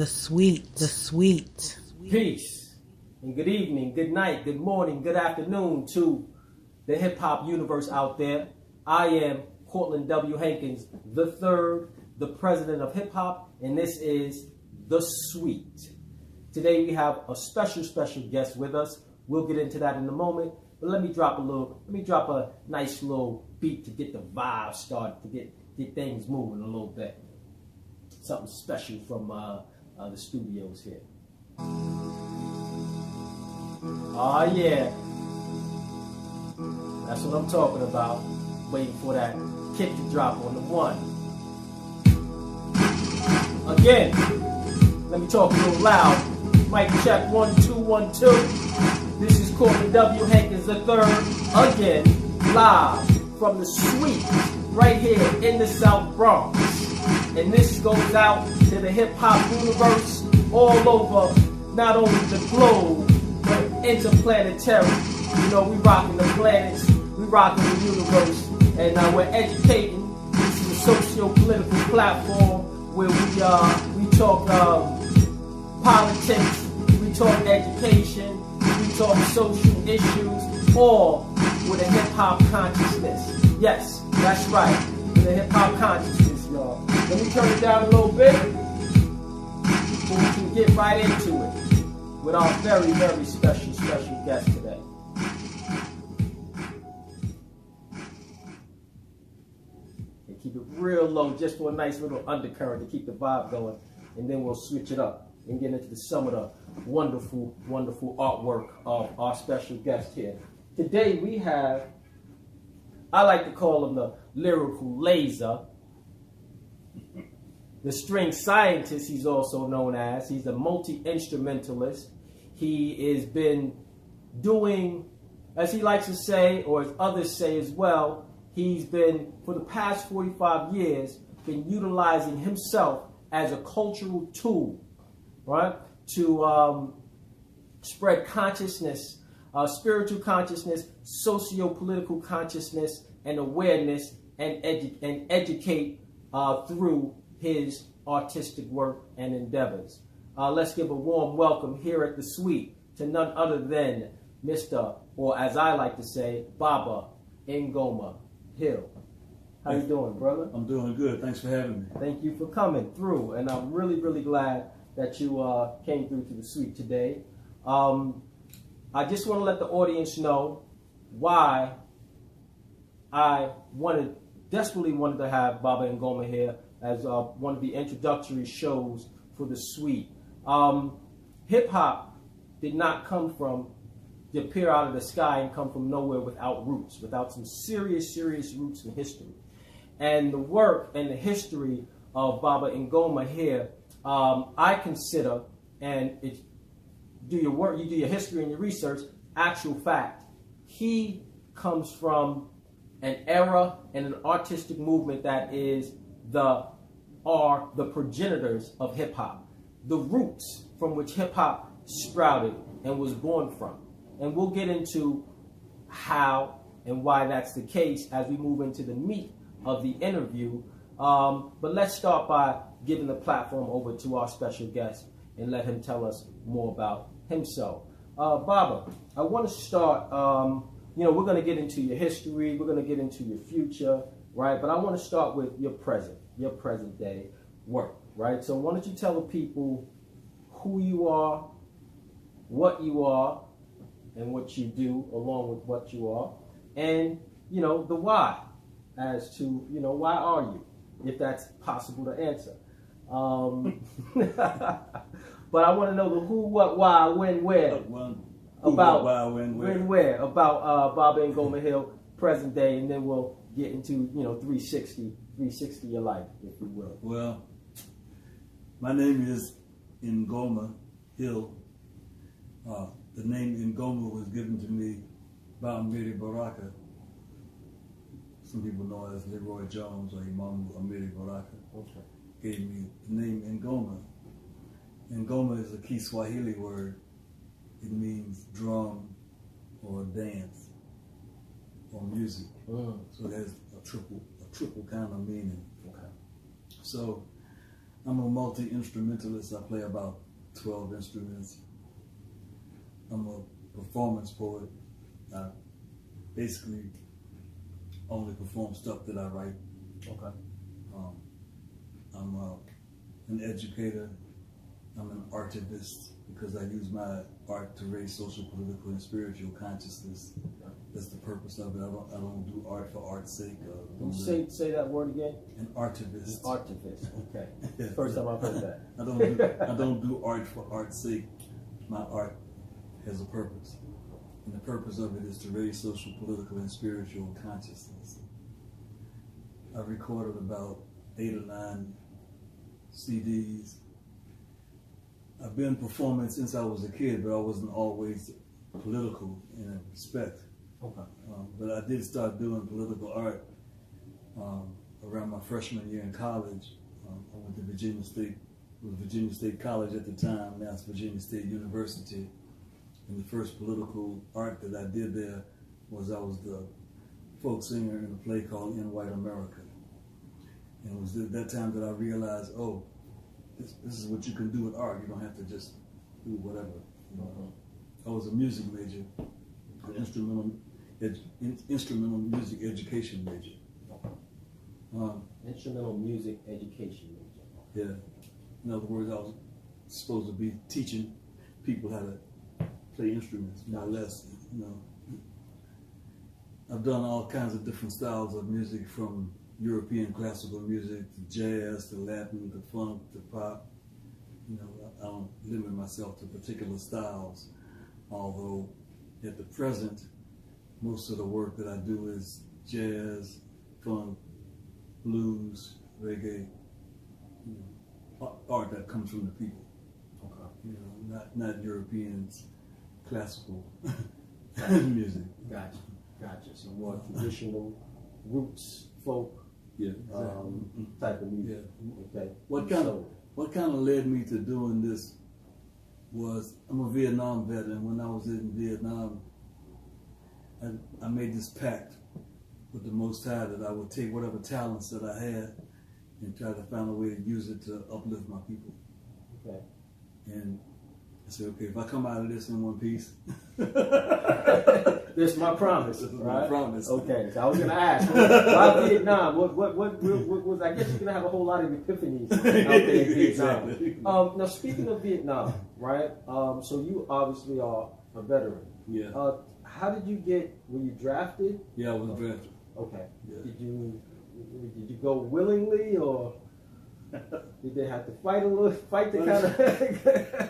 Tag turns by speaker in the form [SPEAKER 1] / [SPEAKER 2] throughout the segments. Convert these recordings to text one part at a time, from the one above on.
[SPEAKER 1] The sweet.
[SPEAKER 2] Peace, and good evening, good night, good morning, good afternoon to the hip-hop universe out there. I am Courtland W. Hankins III, the president of hip-hop, and this is The Sweet. Today we have a special guest with us. We'll get into that in a moment, but let me drop a nice little beat to get the vibe started, to get things moving a little bit. Something special from the studios here. Oh yeah, that's what I'm talking about. Waiting for that kick to drop on the one. Again, let me talk a little loud. Mic check 1 2 1 2. This is Courtland W. Hankins III again, live from the Sweet right here in the South Bronx. And this goes out to the hip-hop universe all over, not only the globe, but interplanetary. You know, we rocking the planets, we rocking the universe, and we're educating. This is a socio-political platform where we talk politics, we talk education, we talk social issues, all with a hip-hop consciousness. Yes, that's right, with a hip-hop consciousness, y'all. Let me turn it down a little bit so we can get right into it with our very, very special guest today. And keep it real low just for a nice little undercurrent to keep the vibe going, and then we'll switch it up and get into some of the wonderful artwork of our special guest here. Today we have, I like to call him the lyrical laser, the string scientist he's also known as. He's a multi-instrumentalist. He has been doing, as he likes to say, or as others say as well, he's been, for the past 45 years, been utilizing himself as a cultural tool, right, to spread consciousness, spiritual consciousness, socio-political consciousness, and awareness, and educate through his artistic work and endeavors. Let's give a warm welcome here at the Suite to none other than Mr., or as I like to say, Baba Ngoma Hill. How you doing, brother?
[SPEAKER 3] I'm doing good. Thanks for having me.
[SPEAKER 2] Thank you for coming through, and I'm really glad that you came through to the Suite today. I just want to let the audience know why I desperately wanted to have Baba Ngoma here as one of the introductory shows for the Suite. Hip-hop did not appear out of the sky and come from nowhere without roots, without some serious roots in history. And the work and the history of Baba Ngoma here, I consider, and do your work, you do your history and your research, actual fact, he comes from an era and an artistic movement that are the progenitors of hip-hop, the roots from which hip-hop sprouted and was born from. And we'll get into how and why that's the case as we move into the meat of the interview. But let's start by giving the platform over to our special guest and let him tell us more about himself. Baba, I want to start, we're going to get into your history, we're going to get into your future, right? But I want to start with your present day work, right? So why don't you tell the people who you are, what you are, and what you do along with what you are, and, the why as to, why are you, if that's possible to answer. But I want to know the who, what, why, when, where, about Baba Ngoma Hill, present day, and then we'll get into 360 your life, if you will.
[SPEAKER 3] Well, my name is Ngoma Hill. The name Ngoma was given to me by Amiri Baraka. Some people know as Leroy Jones or Imam Amiri Baraka.
[SPEAKER 2] Okay.
[SPEAKER 3] Gave me the name Ngoma. Ngoma is a Kiswahili word. It means drum or dance or music. So it has a triple kind of meaning.
[SPEAKER 2] Okay.
[SPEAKER 3] So I'm a multi-instrumentalist. I play about 12 instruments. I'm a performance poet. I basically only perform stuff that I write.
[SPEAKER 2] Okay.
[SPEAKER 3] I'm an educator. I'm an artivist because I use my art to raise social, political, and spiritual consciousness. That's the purpose of it. I don't do art for art's sake.
[SPEAKER 2] Say that word again.
[SPEAKER 3] An artivist.
[SPEAKER 2] An artivist. Okay. First time I've heard that.
[SPEAKER 3] I don't do art for art's sake. My art has a purpose, and the purpose of it is to raise social, political, and spiritual consciousness. I've recorded about 8 or 9 CDs. I've been performing since I was a kid, but I wasn't always political in a respect.
[SPEAKER 2] Okay.
[SPEAKER 3] But I did start doing political art around my freshman year in college. I went to Virginia State. It was Virginia State College at the time. Now it's Virginia State University. And the first political art that I did there was I was the folk singer in a play called In White America. And it was at that time that I realized, oh, this is what you can do with art. You don't have to just do whatever. You know? I was a music major, an instrumental music education major.
[SPEAKER 2] Instrumental music education major.
[SPEAKER 3] Yeah. In other words, I was supposed to be teaching people how to play instruments, more or less. You know, I've done all kinds of different styles of music, from European classical music to jazz to Latin to funk to pop. You know, I don't limit myself to particular styles, although at the present, most of the work that I do is jazz, funk, blues, reggae, you know, art that comes from the people.
[SPEAKER 2] Okay.
[SPEAKER 3] You know, not Europeans classical music.
[SPEAKER 2] Gotcha. So more traditional roots, folk,
[SPEAKER 3] yeah, exactly.
[SPEAKER 2] Type of music.
[SPEAKER 3] Yeah.
[SPEAKER 2] Okay.
[SPEAKER 3] What kind of led me to doing this was, I'm a Vietnam veteran. When I was in Vietnam, I made this pact with the Most High that I would take whatever talents that I had and try to find a way to use it to uplift my people.
[SPEAKER 2] Okay.
[SPEAKER 3] And I said, okay, if I come out of this in one piece,
[SPEAKER 2] this is my promise.
[SPEAKER 3] This is
[SPEAKER 2] right?
[SPEAKER 3] my promise.
[SPEAKER 2] Okay, so I was going to ask, why Vietnam? What was? I guess you're going to have a whole lot of epiphanies out there in Vietnam.
[SPEAKER 3] Exactly.
[SPEAKER 2] Now, speaking of Vietnam, right? So you obviously are a veteran.
[SPEAKER 3] Yeah.
[SPEAKER 2] How did you get? Were you drafted?
[SPEAKER 3] Yeah, I was drafted.
[SPEAKER 2] Okay.
[SPEAKER 3] Yeah.
[SPEAKER 2] Did you go willingly, or did they have to fight to kind of?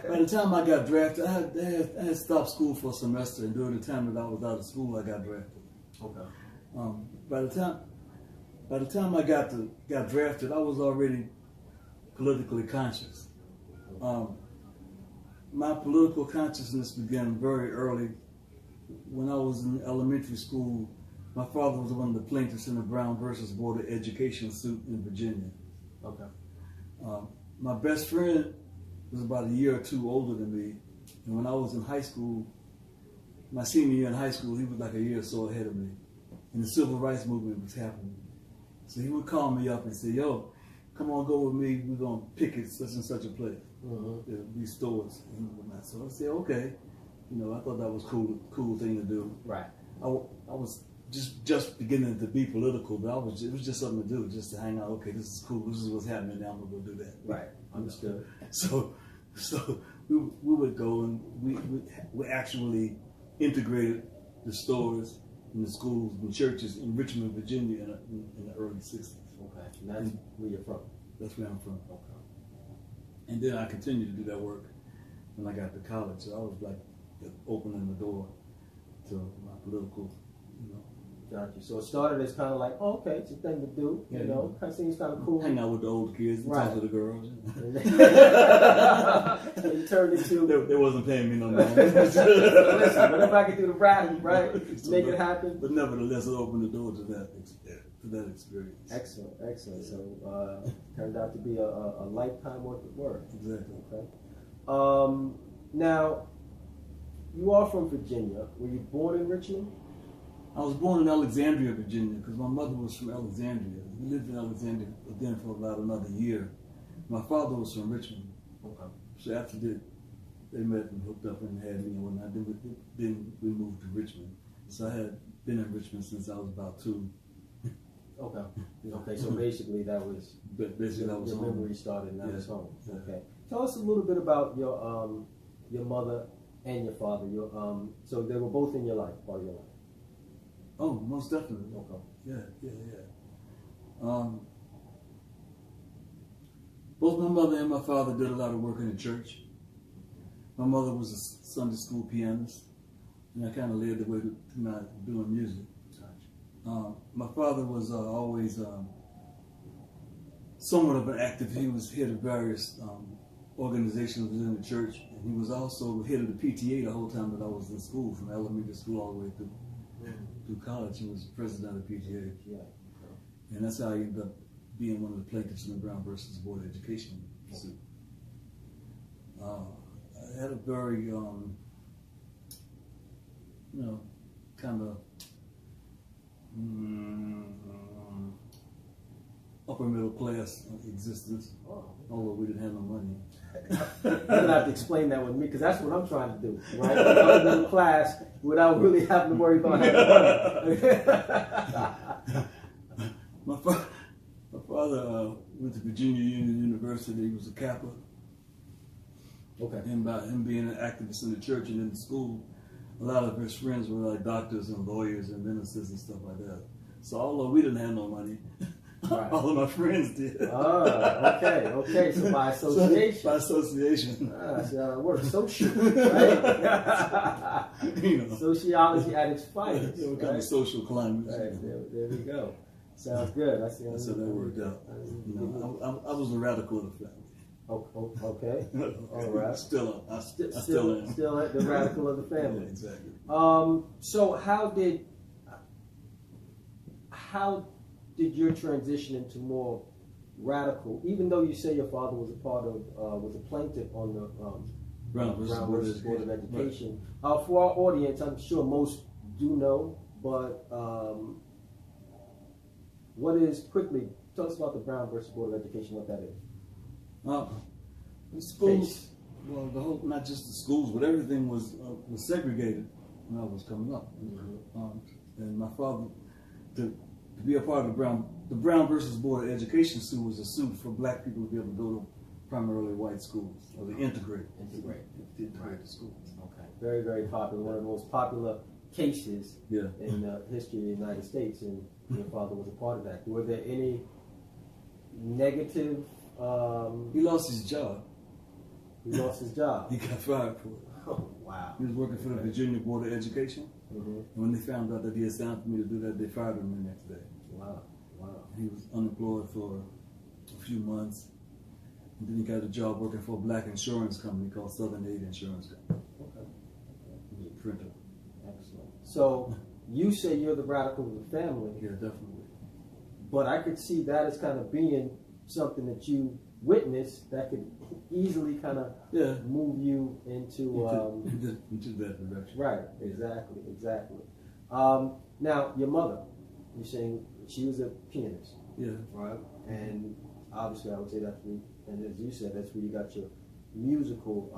[SPEAKER 3] By the time I got drafted, I had stopped school for a semester, and during the time that I was out of school, I got drafted.
[SPEAKER 2] Okay.
[SPEAKER 3] By the time I got drafted, I was already politically conscious. My political consciousness began very early. When I was in elementary school, my father was one of the plaintiffs in the Brown versus Board of Education suit in Virginia.
[SPEAKER 2] Okay.
[SPEAKER 3] My best friend was about a year or two older than me, and when I was in high school, my senior year in high school, he was like a year or so ahead of me, and the civil rights movement was happening. So he would call me up and say, "Yo, come on, go with me. We're gonna picket such and such a place. These stores and whatnot." So I said, "Okay." You know, I thought that was cool thing to do.
[SPEAKER 2] Right.
[SPEAKER 3] I was just beginning to be political, but it was just something to do, just to hang out. Okay, this is cool. This is what's happening now. I'm gonna go do that.
[SPEAKER 2] Right. Understood.
[SPEAKER 3] So we would go, and we actually integrated the stores and the schools and churches in Richmond, Virginia, in the early '60s.
[SPEAKER 2] Okay. And that's where you're from.
[SPEAKER 3] That's where I'm from.
[SPEAKER 2] Okay.
[SPEAKER 3] And then I continued to do that work when I got to college. So I was like opening the door to my political, you know.
[SPEAKER 2] Gotcha. So it started as kind of like, oh, okay, it's a thing to do, you know. Kind of seems kind of cool.
[SPEAKER 3] Hang out with the older kids, and talk to the girls.
[SPEAKER 2] And you turned into.
[SPEAKER 3] They wasn't paying me no money.
[SPEAKER 2] Listen, whatever I can do to rally, right? Make it happen.
[SPEAKER 3] But nevertheless, it opened the door to that experience.
[SPEAKER 2] Excellent. So turned out to be a lifetime worth of work.
[SPEAKER 3] Exactly.
[SPEAKER 2] Okay. Now, you are from Virginia. Were you born in Richmond?
[SPEAKER 3] I was born in Alexandria, Virginia, because my mother was from Alexandria. We lived in Alexandria then for about another year My father was from Richmond.
[SPEAKER 2] Okay.
[SPEAKER 3] So after they met and hooked up and had me and whatnot, then we moved to Richmond. So I had been in Richmond since I was about 2.
[SPEAKER 2] Okay. Okay. So basically, that was
[SPEAKER 3] your
[SPEAKER 2] memory started, and that was home.
[SPEAKER 3] Yeah.
[SPEAKER 2] Okay. Tell us a little bit about your mother and your father. So they were both in your life, part of your life.
[SPEAKER 3] Oh, most definitely.
[SPEAKER 2] Okay.
[SPEAKER 3] Yeah. Both my mother and my father did a lot of work in the church. My mother was a Sunday school pianist, and I kind of led the way to my doing music. My father was always somewhat of an active. He was head of various organizations within the church, and he was also head of the PTA the whole time that I was in school, from elementary school all the way through college. He was president of the PTA.
[SPEAKER 2] Yeah.
[SPEAKER 3] And that's how I ended up being one of the plaintiffs in the Brown versus Board of Education suit. I had a very, kind of upper middle class existence, although we didn't have no money.
[SPEAKER 2] You're gonna have to explain that with me, because that's what I'm trying to do, right? Upper middle class without really having to worry about having money.
[SPEAKER 3] My father went to Virginia Union University. He was a Kappa.
[SPEAKER 2] Okay.
[SPEAKER 3] And by him being an activist in the church and in the school, a lot of his friends were like doctors and lawyers and ministers and stuff like that. So although we didn't have no money,
[SPEAKER 2] right,
[SPEAKER 3] all of my friends did.
[SPEAKER 2] Oh, okay. So by association.
[SPEAKER 3] By association.
[SPEAKER 2] See how it works. Social, right? Sociology at its finest.
[SPEAKER 3] What kind of social climate?
[SPEAKER 2] Right, there we go. Sounds good.
[SPEAKER 3] That's how that worked out. I was the radical of the family.
[SPEAKER 2] Okay. All right.
[SPEAKER 3] Still am.
[SPEAKER 2] Still the radical of the family.
[SPEAKER 3] Yeah, exactly.
[SPEAKER 2] So how did your transition into more radical, even though you say your father was was a plaintiff on the
[SPEAKER 3] Brown versus
[SPEAKER 2] Board of Education. Right. For our audience, I'm sure most do know, but tell us about the Brown versus Board of Education, what that is.
[SPEAKER 3] The schools, well, not just the schools, but everything was segregated when I was coming up. Mm-hmm. And my father, to be a part of the Brown versus Board of Education suit was a suit for black people to be able to go to primarily white schools, or the integrate the schools.
[SPEAKER 2] Okay. Very, very popular. One of the most popular cases in the history of the United States, and your father was a part of that. Were there any negative?
[SPEAKER 3] He lost his job.
[SPEAKER 2] He lost his job.
[SPEAKER 3] He got fired for it.
[SPEAKER 2] Oh, wow.
[SPEAKER 3] He was working for the Virginia Board of Education. Mm-hmm. And when they found out that he had signed for me to do that, they fired him the next day.
[SPEAKER 2] Wow.
[SPEAKER 3] He was unemployed for a few months. And then he got a job working for a black insurance company called Southern Aid Insurance Company.
[SPEAKER 2] Okay.
[SPEAKER 3] He was a printer.
[SPEAKER 2] Excellent. So you say you're the radical of the family.
[SPEAKER 3] Yeah, definitely.
[SPEAKER 2] But I could see that as kind of being something that you witnessed that could easily kind of move you into
[SPEAKER 3] that direction.
[SPEAKER 2] Right, exactly. Now, your mother, you're saying she was a pianist.
[SPEAKER 3] Yeah.
[SPEAKER 2] Right? And obviously I would say and as you said, that's where you got your musical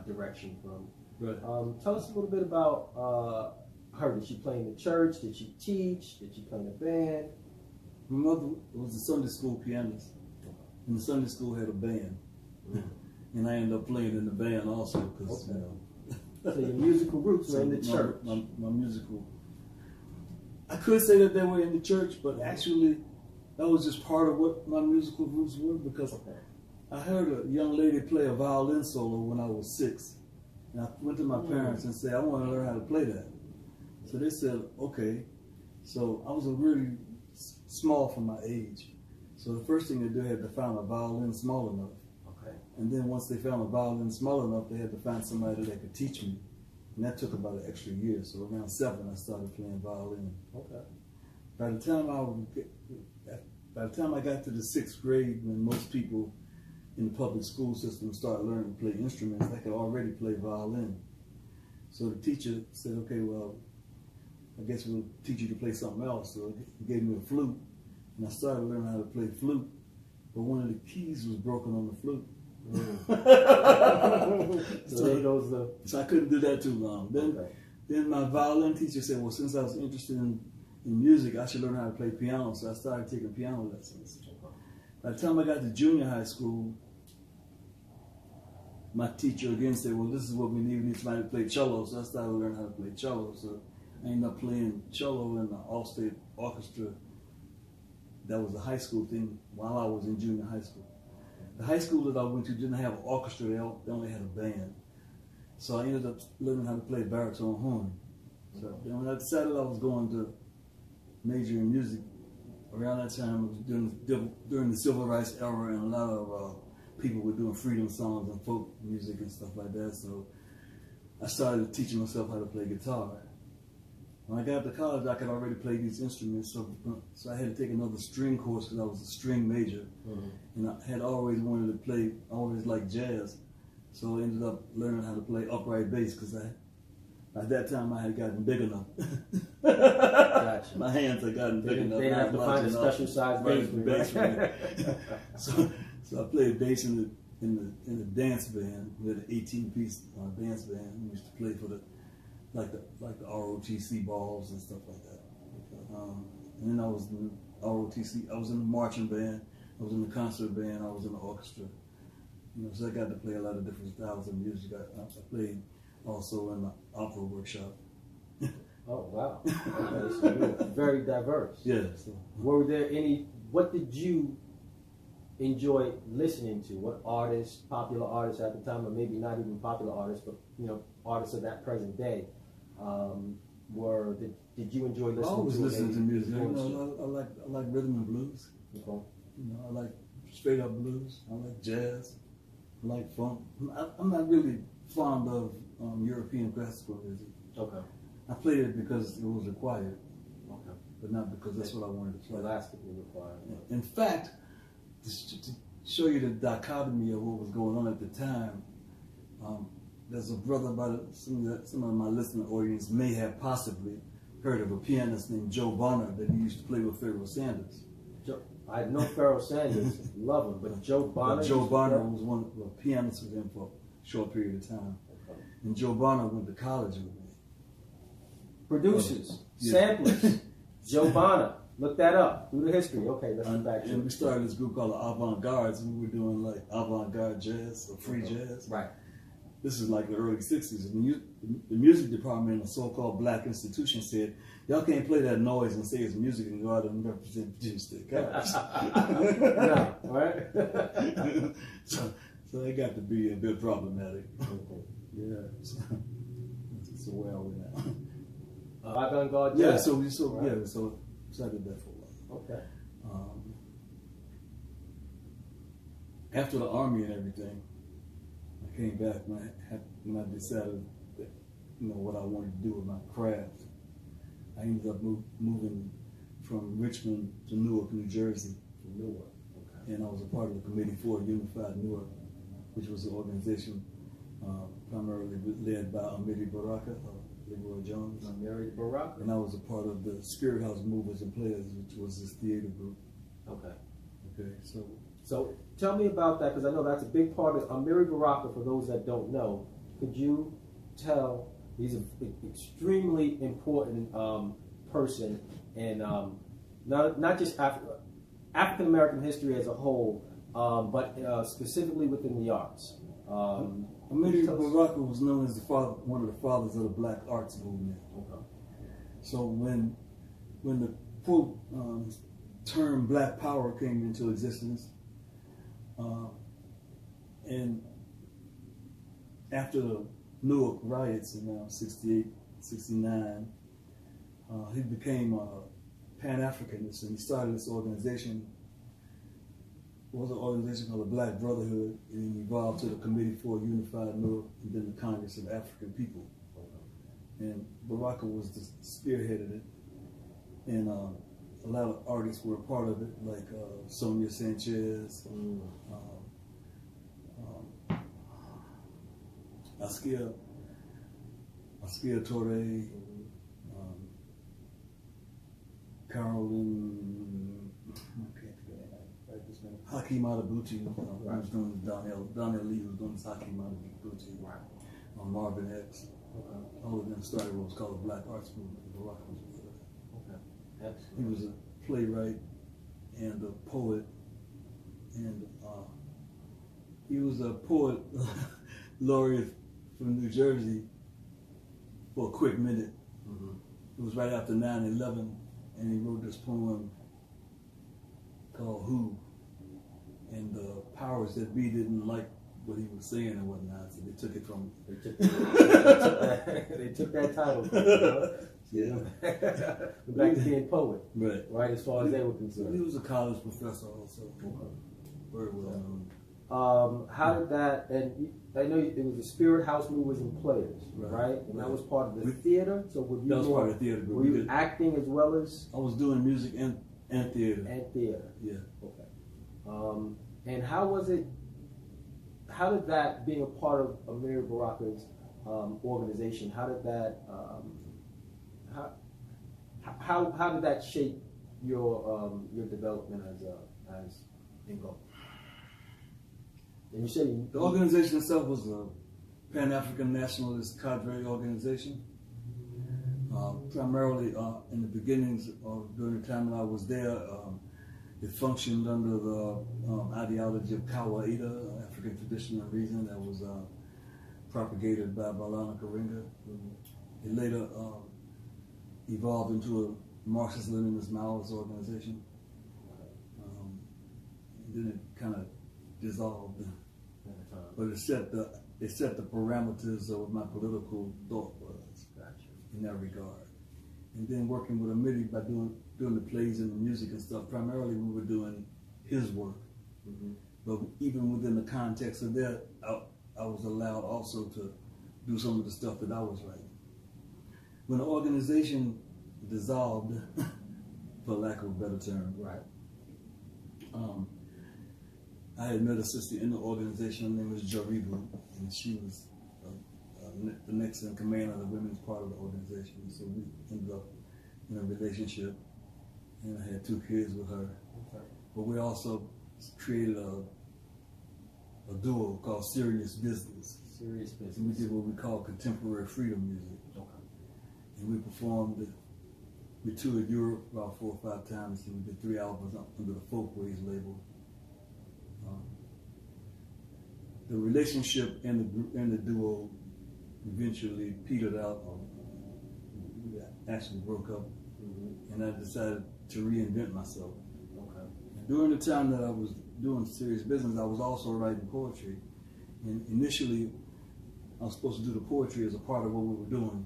[SPEAKER 2] direction from.
[SPEAKER 3] Right.
[SPEAKER 2] Tell us a little bit about her. Did she play in the church? Did she teach? Did she play in a band?
[SPEAKER 3] My mother was a Sunday school pianist, and the Sunday school had a band, and I ended up playing in the band also because
[SPEAKER 2] So your musical roots were in the church.
[SPEAKER 3] My musical. I could say that they were in the church, but actually, that was just part of what my musical roots were, because I heard a young lady play a violin solo when I was 6, and I went to my parents and said, I want to learn how to play that. So they said, okay. So I was really small for my age. So the first thing they did, they had to find a violin small enough. Okay. And then once they found a violin small enough, they had to find somebody that could teach me. And that took about an extra year. So around 7, I started playing violin. Okay. By the time I got to the 6th grade, when most people in the public school system started learning to play instruments, they could already play violin. So the teacher said, okay, well, I guess we'll teach you to play something else. So he gave me a flute, and I started learning how to play flute but one of the keys was broken on the flute.
[SPEAKER 2] So there goes the...
[SPEAKER 3] So I couldn't do that too long. Then my violin teacher said, well, since I was interested in music, I should learn how to play piano. So I started taking piano lessons. By the time I got to junior high school, my teacher again said, well, this is what we need. We need somebody to play cello. So I started learning how to play cello. So I ended up playing cello in the all-state orchestra. That was a high school thing while I was in junior high school. The high school that I went to didn't have an orchestra. They only had a band. So I ended up learning how to play baritone horn. So when I decided I was going to major in music, around that time it was during the civil rights era, and a lot of people were doing freedom songs and folk music and stuff like that. So I started teaching myself how to play guitar. When I got to college, I could already play these instruments, so I had to take another string course because I was a string major. And I had always wanted to play, always liked jazz. So I ended up learning how to play upright bass because at that time I had gotten big enough.
[SPEAKER 2] Gotcha.
[SPEAKER 3] My hands had gotten big enough.
[SPEAKER 2] They didn't have to find a special size bass for me.
[SPEAKER 3] So I played bass in the dance band. We had an 18-piece dance band. We used to play for the ROTC balls and stuff like that. And then I was in ROTC. I was in the marching band. I was in the concert band. I was in the orchestra. So I got to play a lot of different styles of music. I played also in the opera workshop.
[SPEAKER 2] Oh wow! Okay, so you're very diverse.
[SPEAKER 3] Yeah. So,
[SPEAKER 2] were there what did you enjoy listening to? What artists, popular artists at the time, or maybe not even popular artists, but artists of that present day, did you enjoy listening to? I always listening to music.
[SPEAKER 3] I like rhythm and blues.
[SPEAKER 2] Okay.
[SPEAKER 3] I like straight up blues. I like jazz. I like funk. I'm not really fond of European classical music.
[SPEAKER 2] Okay.
[SPEAKER 3] I played it because it was required.
[SPEAKER 2] Okay.
[SPEAKER 3] But not because that's what I wanted to play.
[SPEAKER 2] Elastically required.
[SPEAKER 3] In fact, to show you the dichotomy of what was going on at the time, there's a brother some of my listening audience may have possibly heard of a pianist named Joe Bonner that he used to play with Pharoah Sanders.
[SPEAKER 2] I know Pharoah Sanders, love him, but Joe Bonner?
[SPEAKER 3] Joe Bonner was a pianist with him for a short period of time. Okay. And Joe Bonner went to college with me.
[SPEAKER 2] Producers, samplers, Joe Bonner. Look that up. Do the history. Okay, let's get back to it.
[SPEAKER 3] And we started this group called the Avant-Gardes, and we were doing like avant-garde jazz or free jazz.
[SPEAKER 2] Right.
[SPEAKER 3] This is like the early 60s. And the music department in a so-called black institution said, y'all can't play that noise and say it's music and go out and represent Virginia State College.
[SPEAKER 2] No, right?
[SPEAKER 3] So it got to be a bit problematic.
[SPEAKER 2] Okay.
[SPEAKER 3] Yeah. So where are we now?
[SPEAKER 2] Avant-garde
[SPEAKER 3] yeah,
[SPEAKER 2] jazz.
[SPEAKER 3] so I did that for a while.
[SPEAKER 2] Okay.
[SPEAKER 3] After the Army and everything, I came back when I decided that, what I wanted to do with my craft. I ended up moving from Richmond to Newark, New Jersey.
[SPEAKER 2] From Newark, okay.
[SPEAKER 3] And I was a part of the Committee for Unified Newark, which was an organization primarily led by Amiri Baraka, Leroy Jones.
[SPEAKER 2] Amiri Baraka.
[SPEAKER 3] And I was a part of the Spirit House Movers and Players, which was this theater group.
[SPEAKER 2] Okay.
[SPEAKER 3] Okay,
[SPEAKER 2] So tell me about that, because I know that's a big part of Amiri Baraka. For those that don't know, could you tell? He's an extremely important person in not just African American history as a whole, but specifically within the arts.
[SPEAKER 3] Amiri Baraka was known as one of the fathers of the Black arts movement.
[SPEAKER 2] Okay.
[SPEAKER 3] So when the quote term Black Power came into existence, and after the Newark riots in 68, 69, he became a Pan-Africanist, and he started this organization. It was an organization called the Black Brotherhood, and it evolved to the Committee for Unified Newark, and then the Congress of African People. And Baraka was spearheaded it, and a lot of artists were a part of it, like Sonia Sanchez, Askia Torre, Carolyn, I Saki Matabuchi.
[SPEAKER 2] Right.
[SPEAKER 3] He was doing Donnell Lee was doing Saki Matabuchi.
[SPEAKER 2] Right.
[SPEAKER 3] Marvin X.
[SPEAKER 2] Okay.
[SPEAKER 3] All of them started what was called the Black Arts Movement. Baraka was before that.
[SPEAKER 2] Okay. Excellent.
[SPEAKER 3] He was a playwright and a poet, and he was a poet laureate from New Jersey for a quick minute.
[SPEAKER 2] Mm-hmm.
[SPEAKER 3] It was right after 9/11, and he wrote this poem called "Who," and the powers that be didn't like what he was saying and whatnot, so they took it from him.
[SPEAKER 2] They took that title from him, huh?
[SPEAKER 3] Yeah.
[SPEAKER 2] Back to being poet,
[SPEAKER 3] Right.
[SPEAKER 2] as far as they were
[SPEAKER 3] He
[SPEAKER 2] concerned.
[SPEAKER 3] was a college professor also. Very well known.
[SPEAKER 2] How did that, and I know it was the Spirit House Movers and Players, right? And that was part of the theater, so were you
[SPEAKER 3] That was part of the theater group.
[SPEAKER 2] Were you acting as well as?
[SPEAKER 3] I was doing music and theater.
[SPEAKER 2] And theater.
[SPEAKER 3] Yeah.
[SPEAKER 2] Okay. And how was it, how did that, being a part of Amiri Baraka's organization, how did that, how did that shape your development as Ngoma? And you say
[SPEAKER 3] The organization itself was a Pan-African nationalist cadre organization. Primarily in the beginnings, during the time that I was there, it functioned under the ideology of Kawaida, African tradition and reason, that was propagated by Balana Karinga. It later evolved into a Marxist-Leninist Maoist organization. Then it kind of dissolved, but it set the parameters of what my political thought was in that regard. And then working with Amiri by doing the plays and the music and stuff, primarily we were doing his work. But even within the context of that, I was allowed also to do some of the stuff that I was writing. When the organization dissolved, for lack of a better term, I had met a sister in the organization. Her name was Jaribu, and she was the next in command of the women's part of the organization. So we ended up in a relationship, and I had 2 kids with her. But we also created a duo called Serious Business.
[SPEAKER 2] Serious Business.
[SPEAKER 3] And we did what we call contemporary freedom music. And we performed. We toured Europe about 4 or 5 times, and we did 3 albums under the Folkways label. The relationship and the duo eventually petered out. We actually broke up, and I decided to reinvent myself. And during the time that I was doing Serious Business, I was also writing poetry. And initially, I was supposed to do the poetry as a part of what we were doing,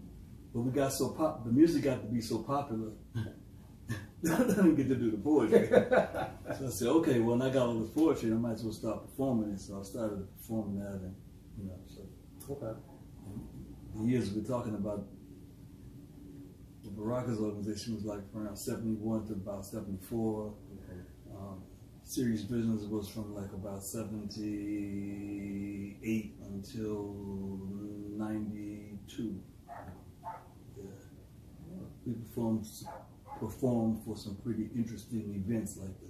[SPEAKER 3] but we got so the music got to be so popular. I didn't get to do the poetry. So I said, okay, well, when I got all this poetry, I might as well start performing it. So I started performing that, and so. The years we're talking about, the Baraka's organization was like around 71 to about 74. Serious Business was from like about 78 until 92. We performed for some pretty interesting events, like the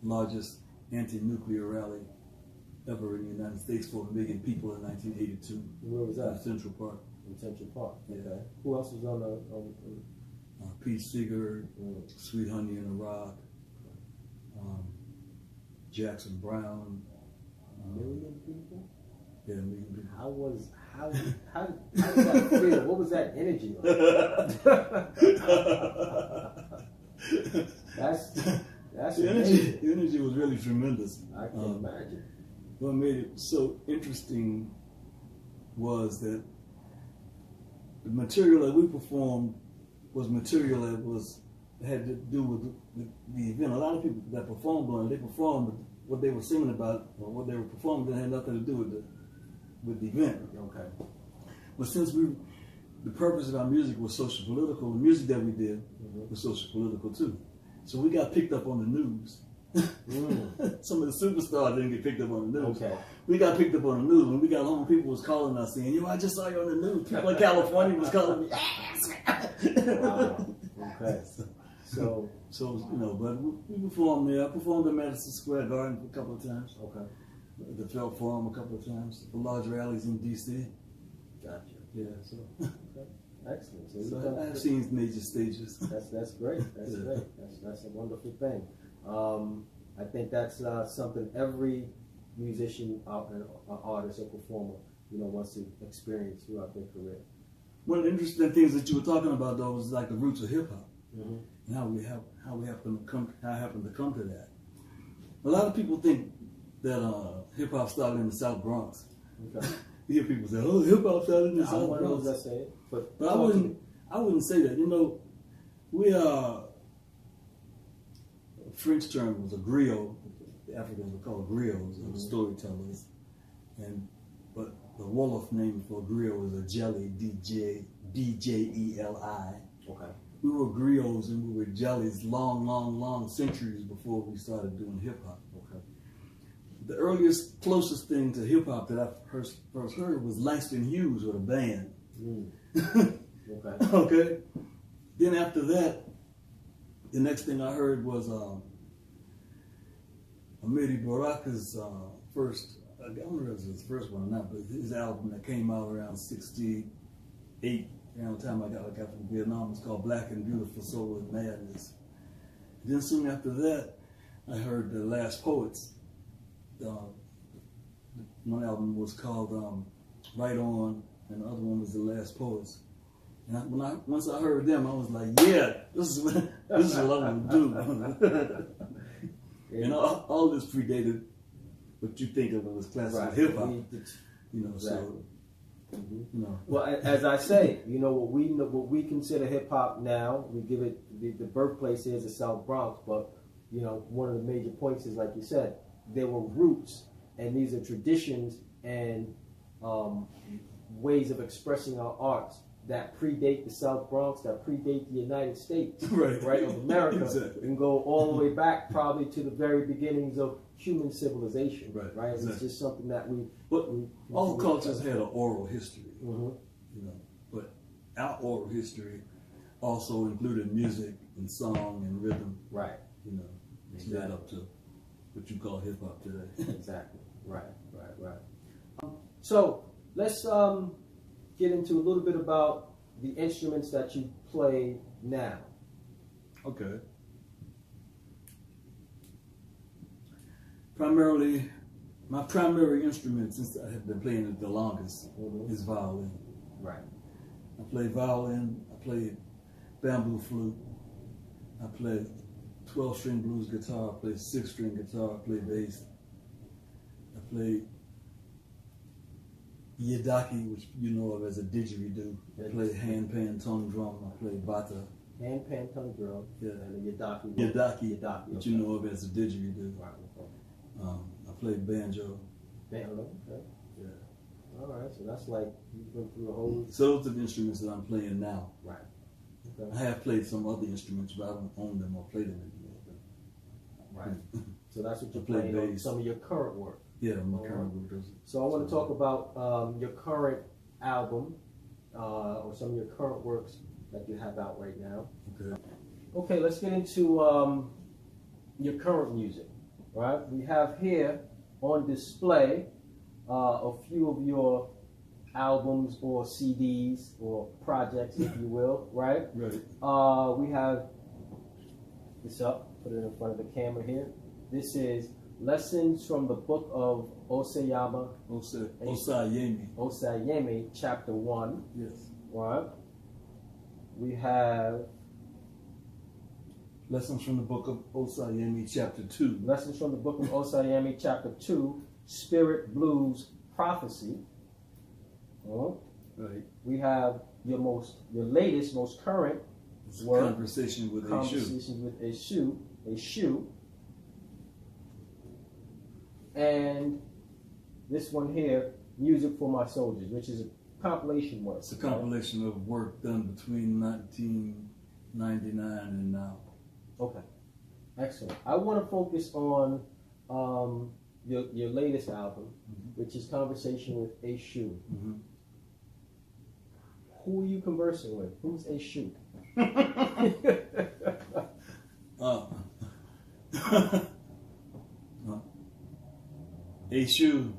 [SPEAKER 3] largest anti-nuclear rally ever in the United States for 1 million people in 1982.
[SPEAKER 2] Where was that?
[SPEAKER 3] In Central Park.
[SPEAKER 2] In Central Park.
[SPEAKER 3] Yeah.
[SPEAKER 2] Okay. Who else was on the?
[SPEAKER 3] Pete Seeger, Sweet Honey in the Rock, Jackson Brown.
[SPEAKER 2] Million people.
[SPEAKER 3] Yeah, 1 million people.
[SPEAKER 2] How did that feel? What was that energy like? That's
[SPEAKER 3] the
[SPEAKER 2] amazing.
[SPEAKER 3] energy was really tremendous.
[SPEAKER 2] I can imagine.
[SPEAKER 3] What made it so interesting was that the material that we performed was material that had to do with the event. A lot of people that performed on it, they performed, but what they were singing about or what they were performing had nothing to do with the event.
[SPEAKER 2] Okay.
[SPEAKER 3] But since the purpose of our music was socio-political, the music that we did was socio-political too. So we got picked up on the news. Some of the superstars didn't get picked up on the news.
[SPEAKER 2] Okay.
[SPEAKER 3] We got picked up on the news. When we got home, people was calling us saying, I just saw you on the news. People in California was calling me, yes!
[SPEAKER 2] Wow. Okay. So
[SPEAKER 3] So, but we performed there. I performed at Madison Square Garden a couple of times.
[SPEAKER 2] Okay.
[SPEAKER 3] The Felt Forum a couple of times. The large rallies in D.C.
[SPEAKER 2] Gotcha.
[SPEAKER 3] Yeah, so.
[SPEAKER 2] Okay. Excellent.
[SPEAKER 3] So I've seen major stages.
[SPEAKER 2] That's great. That's
[SPEAKER 3] Yeah.
[SPEAKER 2] great. That's a wonderful thing. I think that's something every musician, artist, or performer, wants to experience throughout their career.
[SPEAKER 3] One of the interesting things that you were talking about, though, was like the roots of hip hop,
[SPEAKER 2] Mm-hmm.
[SPEAKER 3] and how we happened to come to that. A lot of people think that hip hop started in the South Bronx.
[SPEAKER 2] Okay.
[SPEAKER 3] You hear people say, "Oh, hip hop started in the
[SPEAKER 2] I'm
[SPEAKER 3] South
[SPEAKER 2] one of those
[SPEAKER 3] Bronx."
[SPEAKER 2] that say it, but
[SPEAKER 3] But I wouldn't say that. We are, a French term was a griot. The Africans were called griots, or the storytellers. But the Wolof name for griot is a jelly, DJELI.
[SPEAKER 2] Okay.
[SPEAKER 3] We were griots and we were jellies long centuries before we started doing hip hop.
[SPEAKER 2] Okay.
[SPEAKER 3] The earliest, closest thing to hip hop that I first heard was Langston Hughes with a band.
[SPEAKER 2] Okay.
[SPEAKER 3] Okay. Then after that, the next thing I heard was Amiri Baraka's first. I don't know if it was his first one or not, but his album that came out around '68, around the time I got from Vietnam, was called Black and Beautiful Soul and Madness. Then soon after that, I heard The Last Poets. One album was called Right On, and the other one was The Last Poets. And once I heard them, I was like, yeah, this is what I want to do. And all this predated what you think of as classical hip hop.
[SPEAKER 2] Exactly.
[SPEAKER 3] So,
[SPEAKER 2] Well, as I say, what we consider hip hop now, we give it the birthplace is the South Bronx, but one of the major points is, like you said, there were roots, and these are traditions and ways of expressing our arts that predate the South Bronx, that predate the United States, right, of America,
[SPEAKER 3] Exactly.
[SPEAKER 2] and go all the way back probably to the very beginnings of human civilization, right?
[SPEAKER 3] Exactly.
[SPEAKER 2] It's just something that
[SPEAKER 3] all cultures had an oral history,
[SPEAKER 2] Mm-hmm.
[SPEAKER 3] But our oral history also included music and song and rhythm,
[SPEAKER 2] Right.
[SPEAKER 3] which led up to what you call hip hop today.
[SPEAKER 2] Exactly. Right. So let's get into a little bit about the instruments that you play now.
[SPEAKER 3] Okay. Primarily, my primary instrument, since I have been playing it the longest, is violin.
[SPEAKER 2] Right.
[SPEAKER 3] I play violin, I play bamboo flute, I play 12-string blues guitar, I play 6-string guitar, I play bass, I play yidaki, which you know of as a didgeridoo. I play hand-pan tongue drum, I play bata.
[SPEAKER 2] Hand-pan tongue drum.
[SPEAKER 3] Yeah.
[SPEAKER 2] And the yidaki.
[SPEAKER 3] Yidaki, which
[SPEAKER 2] okay.
[SPEAKER 3] you know of as a didgeridoo.
[SPEAKER 2] Right. Okay.
[SPEAKER 3] I play banjo.
[SPEAKER 2] Banjo. Okay.
[SPEAKER 3] Yeah.
[SPEAKER 2] All right. So that's like you've been through the whole.
[SPEAKER 3] So those are the instruments that I'm playing now.
[SPEAKER 2] Right. Okay.
[SPEAKER 3] I have played some other instruments, but I don't own them or play them anymore.
[SPEAKER 2] Right. So that's what you're
[SPEAKER 3] I play
[SPEAKER 2] playing on
[SPEAKER 3] bass.
[SPEAKER 2] some of your current work.
[SPEAKER 3] Yeah, my current work does.
[SPEAKER 2] So I want to talk about your current album or some of your current works that you have out right now.
[SPEAKER 3] Okay.
[SPEAKER 2] Okay, let's get into your current music. Right, we have here on display a few of your albums or CDs or projects, if you will. Right.
[SPEAKER 3] Right.
[SPEAKER 2] We have this up. Put it in front of the camera here. This is Lessons from the Book of Osayama. Osayemi, Chapter 1.
[SPEAKER 3] Yes.
[SPEAKER 2] Right. We have
[SPEAKER 3] Lessons from the Book of Osayemi, Chapter 2.
[SPEAKER 2] Lessons from the Book of Osayemi, Chapter 2, Spirit Blues Prophecy.
[SPEAKER 3] Right.
[SPEAKER 2] We have your latest, most current work,
[SPEAKER 3] Conversation with
[SPEAKER 2] Conversations with a Shoe. And this one here, Music for My Soldiers, which is a compilation work.
[SPEAKER 3] It's a compilation of work done between 1999 and now.
[SPEAKER 2] Okay, excellent. I want to focus on your latest album, which is Conversation with a Shoe.
[SPEAKER 3] Mm-hmm.
[SPEAKER 2] Who are you conversing with? Who's a Shoe?
[SPEAKER 3] Eshu.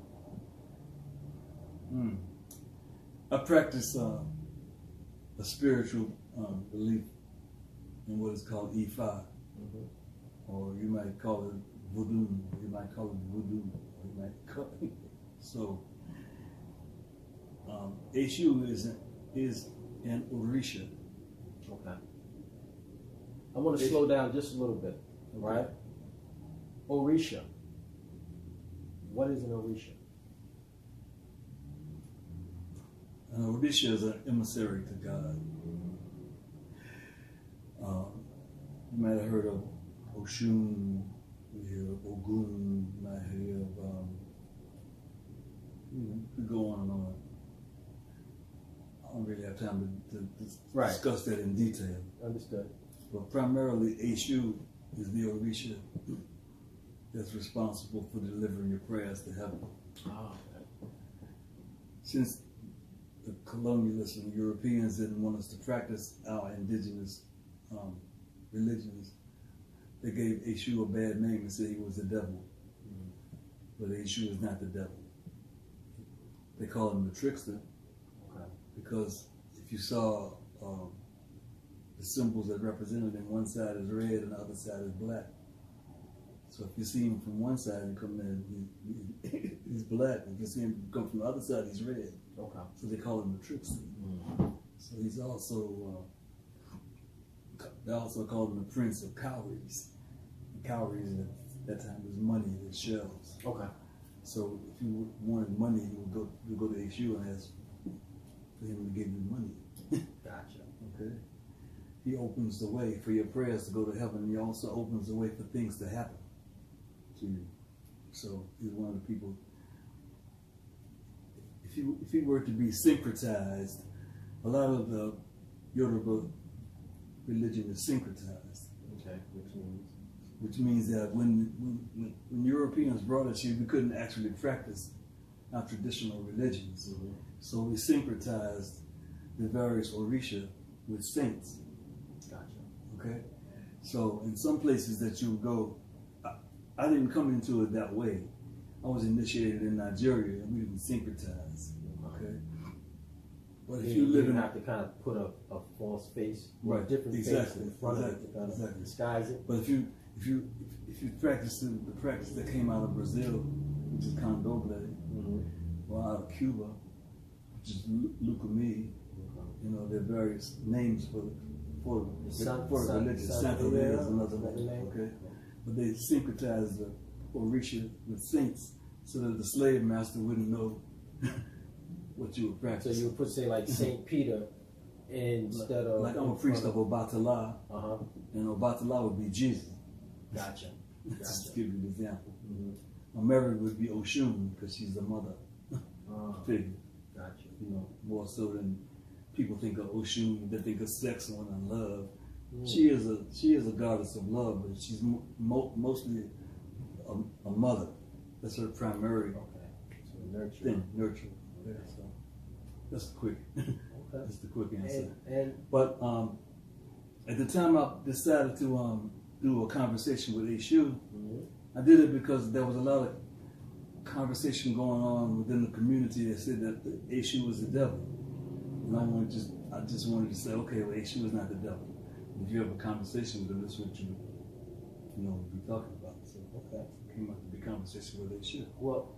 [SPEAKER 3] I practice a spiritual belief in what is called Ifa, or you might call it voodoo, or you might call it voodoo, or you might call it. So, Eshu is an Orisha.
[SPEAKER 2] Okay. I want to slow down just a little bit, right? Orisha. What is an Orisha?
[SPEAKER 3] An Orisha is an emissary to God. You might have heard of Oshun, you hear of Ogun, you might hear of, you could go on and on. I don't really have time to discuss that in detail.
[SPEAKER 2] Understood.
[SPEAKER 3] But primarily, Eshu is the Orisha that's responsible for delivering your prayers to heaven.
[SPEAKER 2] Oh, okay.
[SPEAKER 3] Since the colonialists and the Europeans didn't want us to practice our indigenous religions, they gave Eshu a bad name and said he was the devil. But Eshu is not the devil. They call him the trickster because if you saw the symbols that represented him, one side is red and the other side is black. So if you see him from one side and come in, he's black. If you see him come from the other side, he's red.
[SPEAKER 2] Okay.
[SPEAKER 3] So they call him the trickster. So he's also, they also called him the prince of cowries. And cowries at that time was money and shells.
[SPEAKER 2] Okay.
[SPEAKER 3] So if you wanted money, you would go to Eshu and ask for him to give you money.
[SPEAKER 2] Gotcha.
[SPEAKER 3] Okay. He opens the way for your prayers to go to heaven. He also opens the way for things to happen to you. So he's one of the people. If he were to be syncretized, a lot of the Yoruba religion is syncretized.
[SPEAKER 2] Okay.
[SPEAKER 3] Which means that when Europeans brought us here, we couldn't actually practice our traditional religions. So we syncretized the various Orisha with saints.
[SPEAKER 2] Gotcha.
[SPEAKER 3] Okay? So in some places that you go, I didn't come into it that way. I was initiated in Nigeria and we didn't syncretize. Okay? But if you live in,
[SPEAKER 2] have to kind of put a false face,
[SPEAKER 3] right,
[SPEAKER 2] different face in front of it to kind of disguise it.
[SPEAKER 3] But if you practice the practice that came out of Brazil, which is candomblé, or out of Cuba, which is lucumí, you know, there are various names for religion. Santeria is another name. Okay, but they syncretized the Orisha with saints so that the slave master wouldn't know what you were practicing.
[SPEAKER 2] So you would put, say, like Saint Peter instead of,
[SPEAKER 3] like I'm a priest of Obatala, and Obatala would be Jesus.
[SPEAKER 2] Gotcha.
[SPEAKER 3] Just to give you an example. Mary would be Oshun because she's the mother figure.
[SPEAKER 2] Gotcha.
[SPEAKER 3] You know, more so than people think of Oshun, they think of sex and love. She is a goddess of love, but she's mostly a mother. That's her primary thing, nurture. Yeah, so that's the quick. That's the quick answer. But at the time I decided to do a conversation with Eshu, I did it because there was a lot of conversation going on within the community that said that Eshu was the devil. And I just wanted to say, okay, well, Eshu is not the devil. If you have a conversation with him, that's what you would be talking about. So it came up to be conversation with Eshu.
[SPEAKER 2] Well,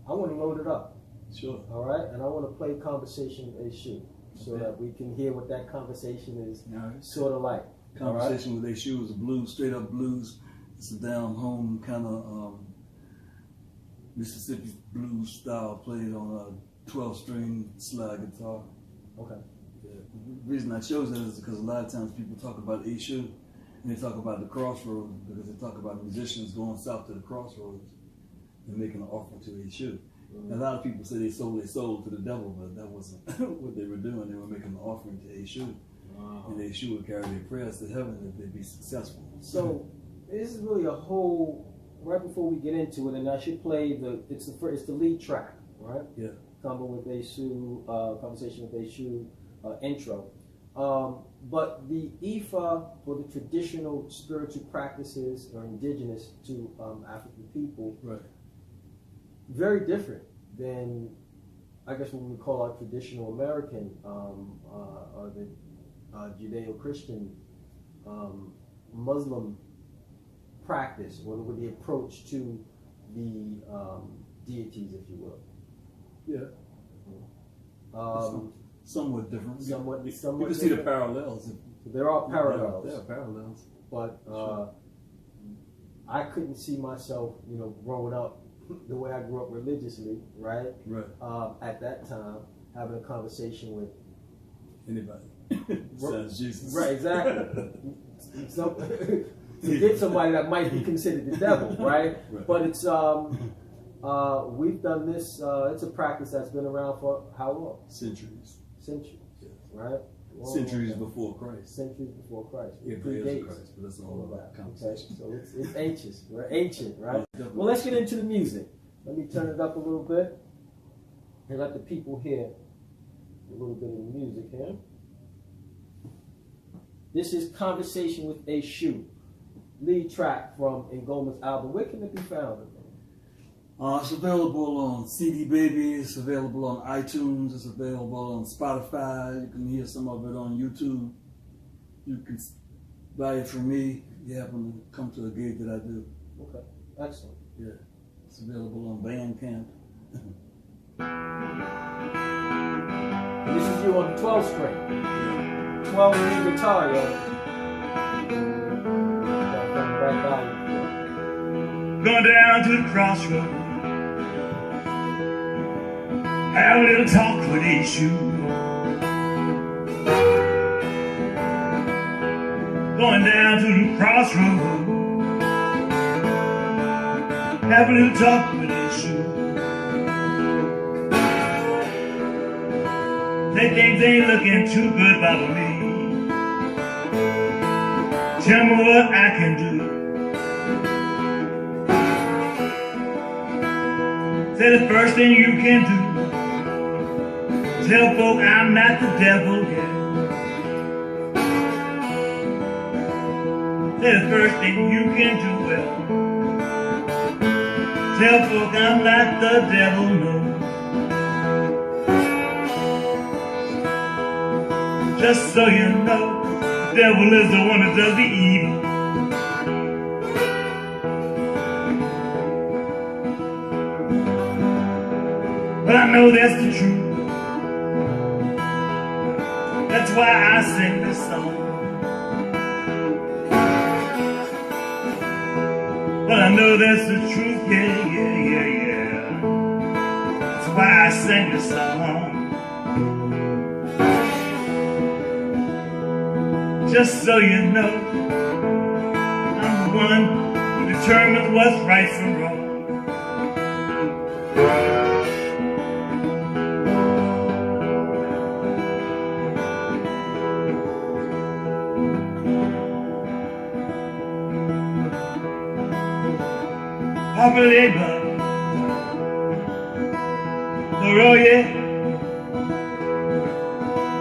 [SPEAKER 2] I want to load it up.
[SPEAKER 3] Sure.
[SPEAKER 2] All right? And I want to play conversation with Eshu so that we can hear what that conversation is sort of like.
[SPEAKER 3] Conversation with Eshu is a blues, straight up blues. It's a down home kind of Mississippi blues style, played on a 12-string slide guitar.
[SPEAKER 2] Okay.
[SPEAKER 3] Yeah. The reason I chose that is because a lot of times people talk about Eshu and they talk about the crossroads because they talk about musicians going south to the crossroads and making an offering to Eshu. And a lot of people say they sold their soul to the devil, but that wasn't what they were doing. They were making an offering to Eshu. And Eshu would carry their prayers to heaven if they'd be successful. So
[SPEAKER 2] this is really a whole. Right before we get into it, and I should play it's the lead track, right?
[SPEAKER 3] Yeah.
[SPEAKER 2] Conversation with Eshu intro. But the Ifa, or the traditional spiritual practices, are indigenous to African people.
[SPEAKER 3] Right.
[SPEAKER 2] Very different than, I guess, what we call our traditional American or the Judeo-Christian Muslim practice, or with the approach to the deities, if you will.
[SPEAKER 3] Yeah. Somewhat different.
[SPEAKER 2] Somewhat
[SPEAKER 3] You can see the parallels.
[SPEAKER 2] There are parallels.
[SPEAKER 3] There are parallels.
[SPEAKER 2] But
[SPEAKER 3] Sure.
[SPEAKER 2] I couldn't see myself, growing up the way I grew up religiously, right?
[SPEAKER 3] Right.
[SPEAKER 2] At that time, having a conversation with
[SPEAKER 3] Anybody. Besides Jesus.
[SPEAKER 2] right, exactly. To get somebody that might be considered the devil, right?
[SPEAKER 3] Right.
[SPEAKER 2] But it's we've done this. It's a practice that's been around for how long?
[SPEAKER 3] Centuries.
[SPEAKER 2] Centuries,
[SPEAKER 3] Yeah.
[SPEAKER 2] right? Long,
[SPEAKER 3] Centuries
[SPEAKER 2] long time.
[SPEAKER 3] before Christ.
[SPEAKER 2] Centuries before Christ.
[SPEAKER 3] Yeah,
[SPEAKER 2] Predates
[SPEAKER 3] Christ, but that's a
[SPEAKER 2] all
[SPEAKER 3] whole
[SPEAKER 2] of
[SPEAKER 3] other
[SPEAKER 2] that.
[SPEAKER 3] conversation.
[SPEAKER 2] Okay, so it's ancient. We're ancient, right?
[SPEAKER 3] Definitely.
[SPEAKER 2] Well, let's get into the music. Let me turn it up a little bit and let the people hear a little bit of the music here. This is Conversation with a Shoe, lead track from Ngoma's album. Where can it be found?
[SPEAKER 3] It's available on CD Baby. It's available on iTunes. It's available on Spotify. You can hear some of it on YouTube. You can buy it from me if you happen to come to a gig that I do.
[SPEAKER 2] Okay, excellent.
[SPEAKER 3] Yeah, it's available on Bandcamp.
[SPEAKER 2] This is you on the 12 string. 12 string guitar, yo. Right by you.
[SPEAKER 4] Going down to the crossroad, have a little talk with issue. Going down to the crossroad, have a little talk with issue. Say things ain't looking too good about me. Tell me what I can do. Say the first thing you can do, tell folk I'm not the devil yet. Say the first thing you can do, well, tell folk I'm not the devil, no. Just so you know, the devil is the one that does the evil. But I know that's the truth. That's why I sing this song. But I know that's the truth, yeah, yeah, yeah, yeah. That's why I sing this song. Just so you know, I'm the one who determines what's right from wrong. Papa Labor, laureate,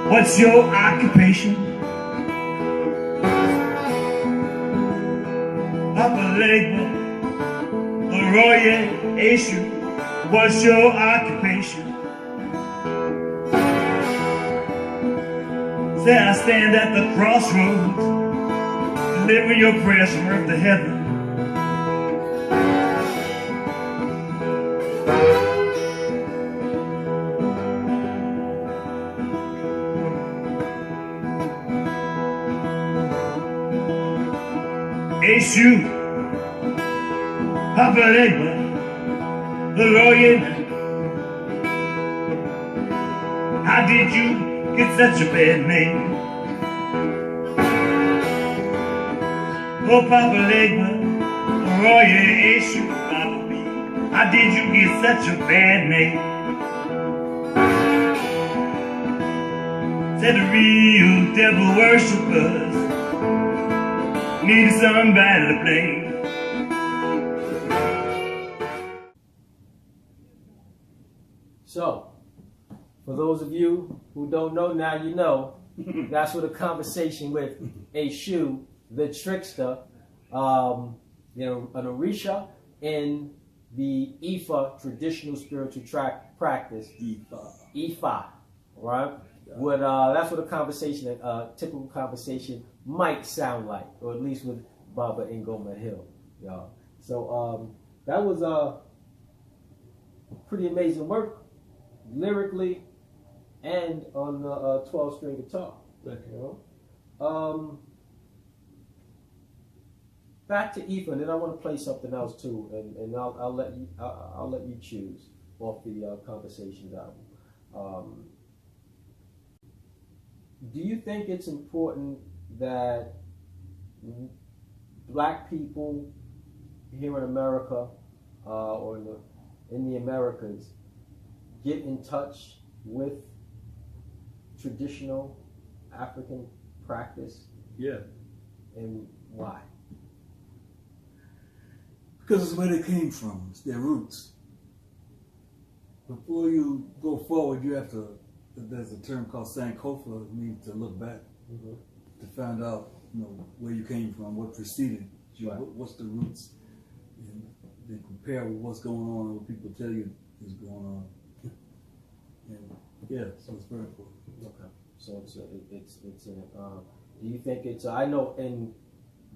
[SPEAKER 4] what's your occupation? Papa Labor, laureate, issue, what's your occupation? Say I stand at the crossroads, delivering your prayers from earth to heaven. Issue, Papa Labor, the laureate. How did you get such a bad name? Oh, Papa Labor, the laureate, issue, Papa B. How did you get such a bad name? Said the real devil worshippers need somebody to blame.
[SPEAKER 2] So, for those of you who don't know, now you know. That's where the conversation with Eshu, the trickster, an Orisha in the Ifa traditional spiritual practice. Ifa, right? That's what a conversation, typical conversation might sound like, or at least with Baba in Ngoma Hill, y'all. So that was pretty amazing work, lyrically and on the 12-string guitar. You know? Back to Ifa, and then I want to play something else too, and I'll let you choose off the Conversations album. Do you think it's important that Black people here in America or in the Americas get in touch with traditional African practice?
[SPEAKER 3] Yeah.
[SPEAKER 2] And why?
[SPEAKER 3] Because it's where they came from. It's their roots. Before you go forward, you have to, there's a term called Sankofa, it means to look back, to find out, where you came from, what preceded you,
[SPEAKER 2] Right.
[SPEAKER 3] what's the roots, and then compare with what's going on, what people tell you is going on. And yeah, so it's very important.
[SPEAKER 2] Okay. So do you think it's, I know in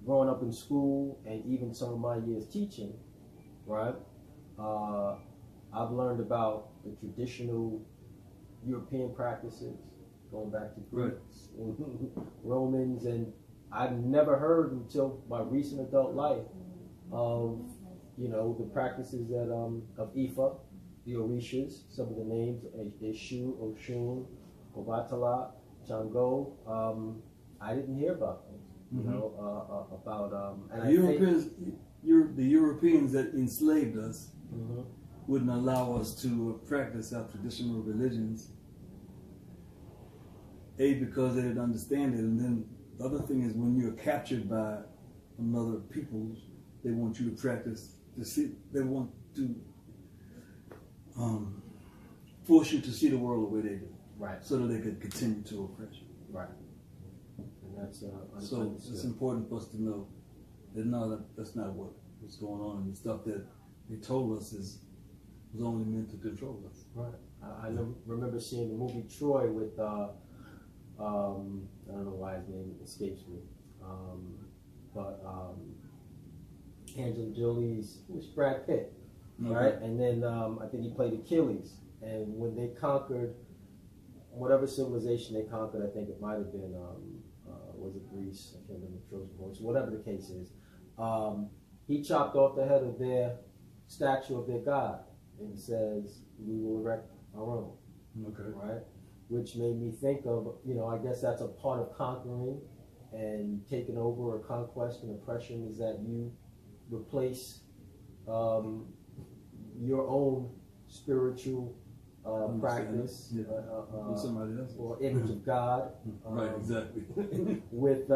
[SPEAKER 2] growing up in school and even some of my years teaching, right, I've learned about the traditional European practices, going back to Greeks, Romans, and I've never heard until my recent adult life of, the practices that of Ifa, the Orishas, some of the names, Eshu, Oshun, Obatala, Chango. I didn't hear about them, and
[SPEAKER 3] the Europeans that enslaved us wouldn't allow us to practice our traditional religions. A, because they didn't understand it, and then the other thing is when you're captured by another people, they want you to practice. They want to force you to see the world the way they do,
[SPEAKER 2] right,
[SPEAKER 3] so that they could continue to oppress you.
[SPEAKER 2] Right. And that's
[SPEAKER 3] so it's important for us to know that that's not what's going on, and the stuff that they told us was only meant to control us.
[SPEAKER 2] Right. I remember seeing the movie Troy with I don't know why his name escapes me, but Angela Jolie's, it was Brad Pitt, right? And then I think he played Achilles, and when they conquered whatever civilization they conquered, I think it might have been was it Greece? I can't remember, Trojan Horse, whatever the case is. He chopped off the head of their statue of their god and says, "We will erect our own."
[SPEAKER 3] Okay.
[SPEAKER 2] Right? Which made me think of, I guess that's a part of conquering and taking over, or conquest and oppression, is that you replace your own spiritual practice
[SPEAKER 3] somebody else,
[SPEAKER 2] or image of God,
[SPEAKER 3] right? Exactly.
[SPEAKER 2] with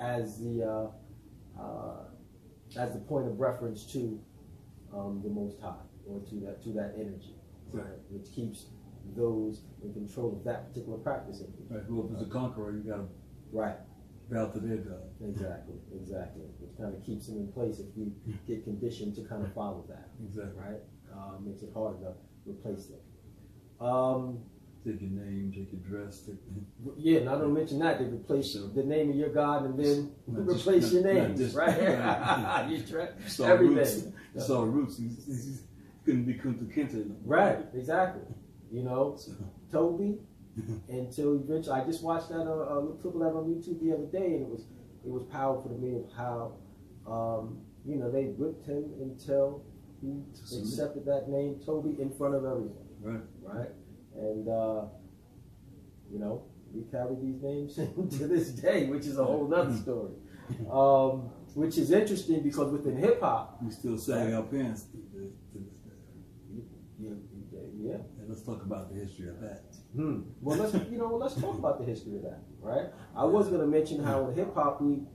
[SPEAKER 2] as the point of reference to the Most High, or to that energy,
[SPEAKER 3] right,
[SPEAKER 2] which keeps those in control of that particular practice.
[SPEAKER 3] Right. Whoever's the conqueror, you got to bow to their God.
[SPEAKER 2] Exactly. Which kind of keeps them in place if you get conditioned to kind of follow that.
[SPEAKER 3] Exactly.
[SPEAKER 2] Right. Makes it hard to replace them.
[SPEAKER 3] Take your name, take your dress.
[SPEAKER 2] Yeah, and I don't mention that. They replace the name of your God and then replace your name, right? You everything.
[SPEAKER 3] You saw roots. He couldn't be Kunta Kinte.
[SPEAKER 2] Right, exactly. Toby, until eventually, I just watched that clip of that on YouTube the other day, and it was powerful to me of how they whipped him until he accepted that name, Toby, in front of everyone. Right. And we carry these names to this day, which is a whole nother story. Which is interesting because within hip hop,
[SPEAKER 3] we still sag our pants to this day.
[SPEAKER 2] Yeah.
[SPEAKER 3] And let's talk about the history of that.
[SPEAKER 2] Well, let's talk about the history of that, right? I was going to mention how in hip hop we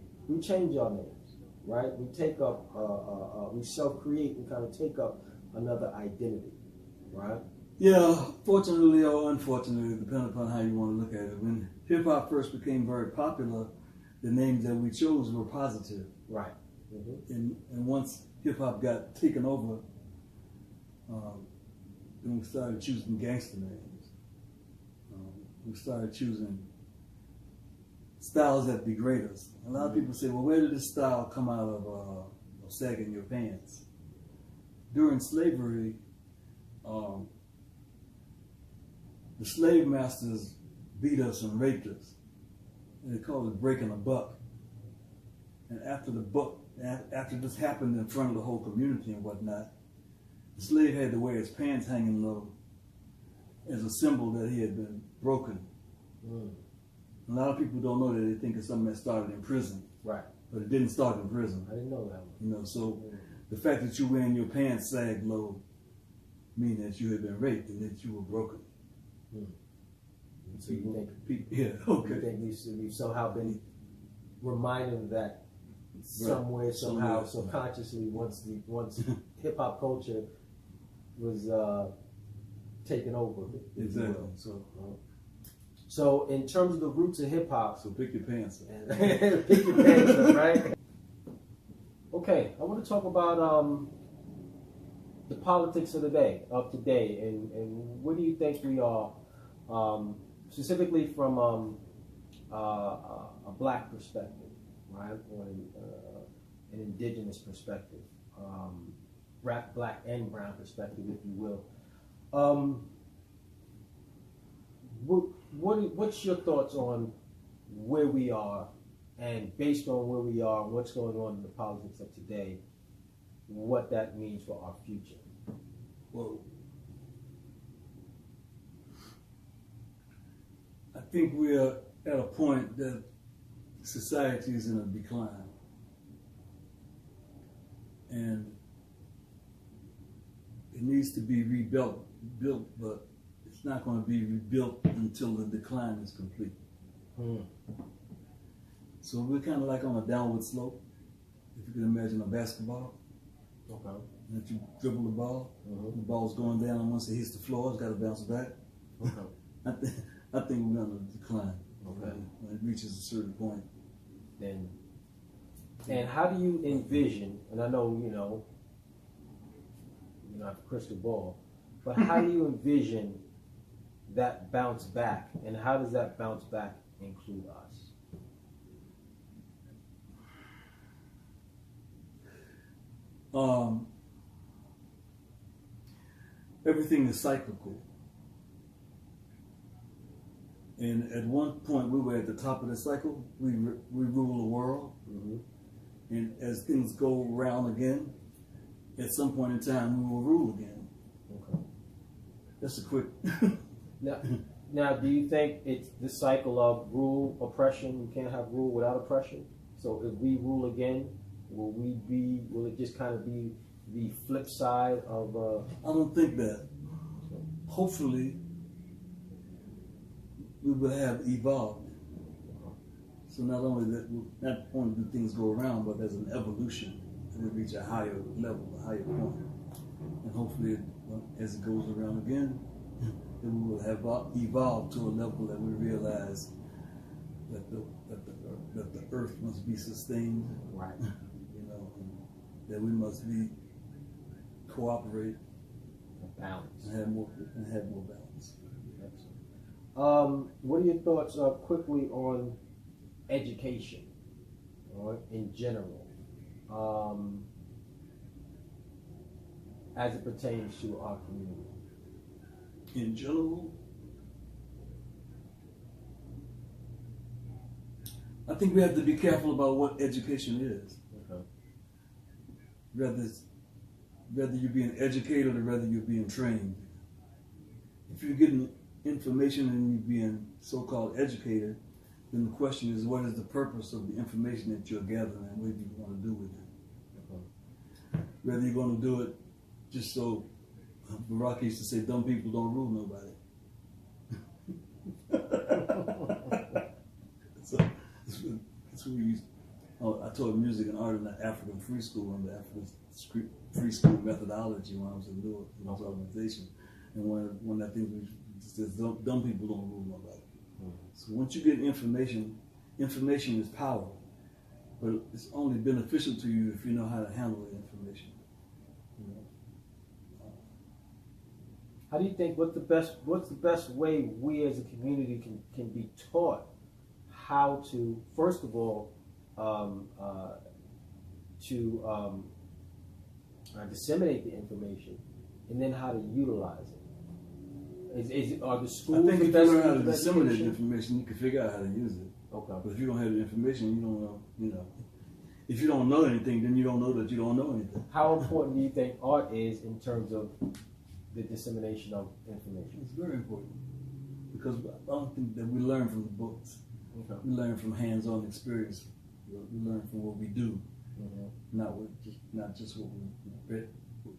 [SPEAKER 2] change our names, right? We take up, we self-create and kind of take up another identity, right?
[SPEAKER 3] Yeah, fortunately or unfortunately, depending upon how you want to look at it. When hip hop first became very popular, the names that we chose were positive.
[SPEAKER 2] Right. Mm-hmm.
[SPEAKER 3] And once hip hop got taken over, then we started choosing gangster names. We started choosing styles that degrade us. A lot of people say, well, where did this style come out of sagging your pants? During slavery, the slave masters beat us and raped us. And they called it breaking a buck. And after this happened in front of the whole community and whatnot, the slave had to wear his pants hanging low as a symbol that he had been broken.
[SPEAKER 2] Mm.
[SPEAKER 3] A lot of people don't know that. They think it's something that started in prison.
[SPEAKER 2] Right.
[SPEAKER 3] But it didn't start in prison.
[SPEAKER 2] I didn't know that one.
[SPEAKER 3] You know, so the fact that you're wearing your pants sag low means that you had been raped and that you were broken.
[SPEAKER 2] Mm. So you think,
[SPEAKER 3] okay.
[SPEAKER 2] You think we've somehow been reminded of that somewhere, somehow, subconsciously, once hip hop culture was taken over.
[SPEAKER 3] Exactly.
[SPEAKER 2] So in terms of the roots of hip hop,
[SPEAKER 3] so pick your pants up.
[SPEAKER 2] Pick your pants up, right? Okay, I want to talk about the politics of the day, of today, and where do you think we are, specifically from a black perspective, right, or an indigenous perspective, black and brown perspective, if you will. What's your thoughts on where we are, and based on where we are, what's going on in the politics of today, what that means for our future?
[SPEAKER 3] Well, I think we are at a point that society is in a decline. And it needs to be built, but it's not going to be rebuilt until the decline is complete.
[SPEAKER 2] Mm.
[SPEAKER 3] So we're kind of like on a downward slope, if you can imagine a basketball.
[SPEAKER 2] Okay.
[SPEAKER 3] That you dribble the ball, the ball's going down, and once it hits the floor, it's got to bounce back.
[SPEAKER 2] Okay.
[SPEAKER 3] I think we're going to decline.
[SPEAKER 2] Okay.
[SPEAKER 3] When it reaches a certain point.
[SPEAKER 2] Then, and how do you envision, and I know, you have a crystal ball, but how do you envision that bounce back, and how does that bounce back include us?
[SPEAKER 3] Everything is cyclical. And at one point, we were at the top of the cycle. We rule the world.
[SPEAKER 2] Mm-hmm.
[SPEAKER 3] And as things go around again, at some point in time, we will rule again.
[SPEAKER 2] Okay.
[SPEAKER 3] That's a quick...
[SPEAKER 2] Now, do you think it's the cycle of rule, oppression? You can't have rule without oppression. So if we rule again, will it just kind of be the flip side of...
[SPEAKER 3] I don't think that. Hopefully, we will have evolved. So not only do things go around, but there's an evolution to reach a higher level, a higher point. And hopefully, as it goes around again, then we will have evolved to a level that we realize that the earth must be sustained.
[SPEAKER 2] Right.
[SPEAKER 3] That we must cooperate,
[SPEAKER 2] balance,
[SPEAKER 3] and have more balance.
[SPEAKER 2] What are your thoughts quickly on education, in general, as it pertains to our community?
[SPEAKER 3] In general, I think we have to be careful about what education is.
[SPEAKER 2] Okay.
[SPEAKER 3] Whether you're being educated or whether you're being trained. If you're getting information and you're being so-called educated, then the question is, what is the purpose of the information that you're gathering and what do you want to do with it? Okay. Whether you're going to do it just so, Barack used to say, dumb people don't rule nobody. So that's what we used. I taught music and art in the African Free School, and the African Free School methodology when I was in Newark, in this organization. And one of the things we says, dumb people don't rule nobody. So once you get information is power. But it's only beneficial to you if you know how to handle the information. You know?
[SPEAKER 2] How do you think, what's the best way we as a community can be taught how to, first of all, disseminate the information, and then how to utilize it? Are the schools?
[SPEAKER 3] I think
[SPEAKER 2] the
[SPEAKER 3] if
[SPEAKER 2] best
[SPEAKER 3] you learn how to
[SPEAKER 2] means of
[SPEAKER 3] disseminate the
[SPEAKER 2] education?
[SPEAKER 3] information, you can figure out how to use it.
[SPEAKER 2] Okay.
[SPEAKER 3] But if you don't have the information, you don't know. You know, if you don't know anything, then you don't know that you don't know anything.
[SPEAKER 2] How important do you think art is in terms of the dissemination of information?
[SPEAKER 3] It's very important because I don't think that we learn from the books.
[SPEAKER 2] Okay.
[SPEAKER 3] We learn from hands-on experience. We learn from what we do, not just what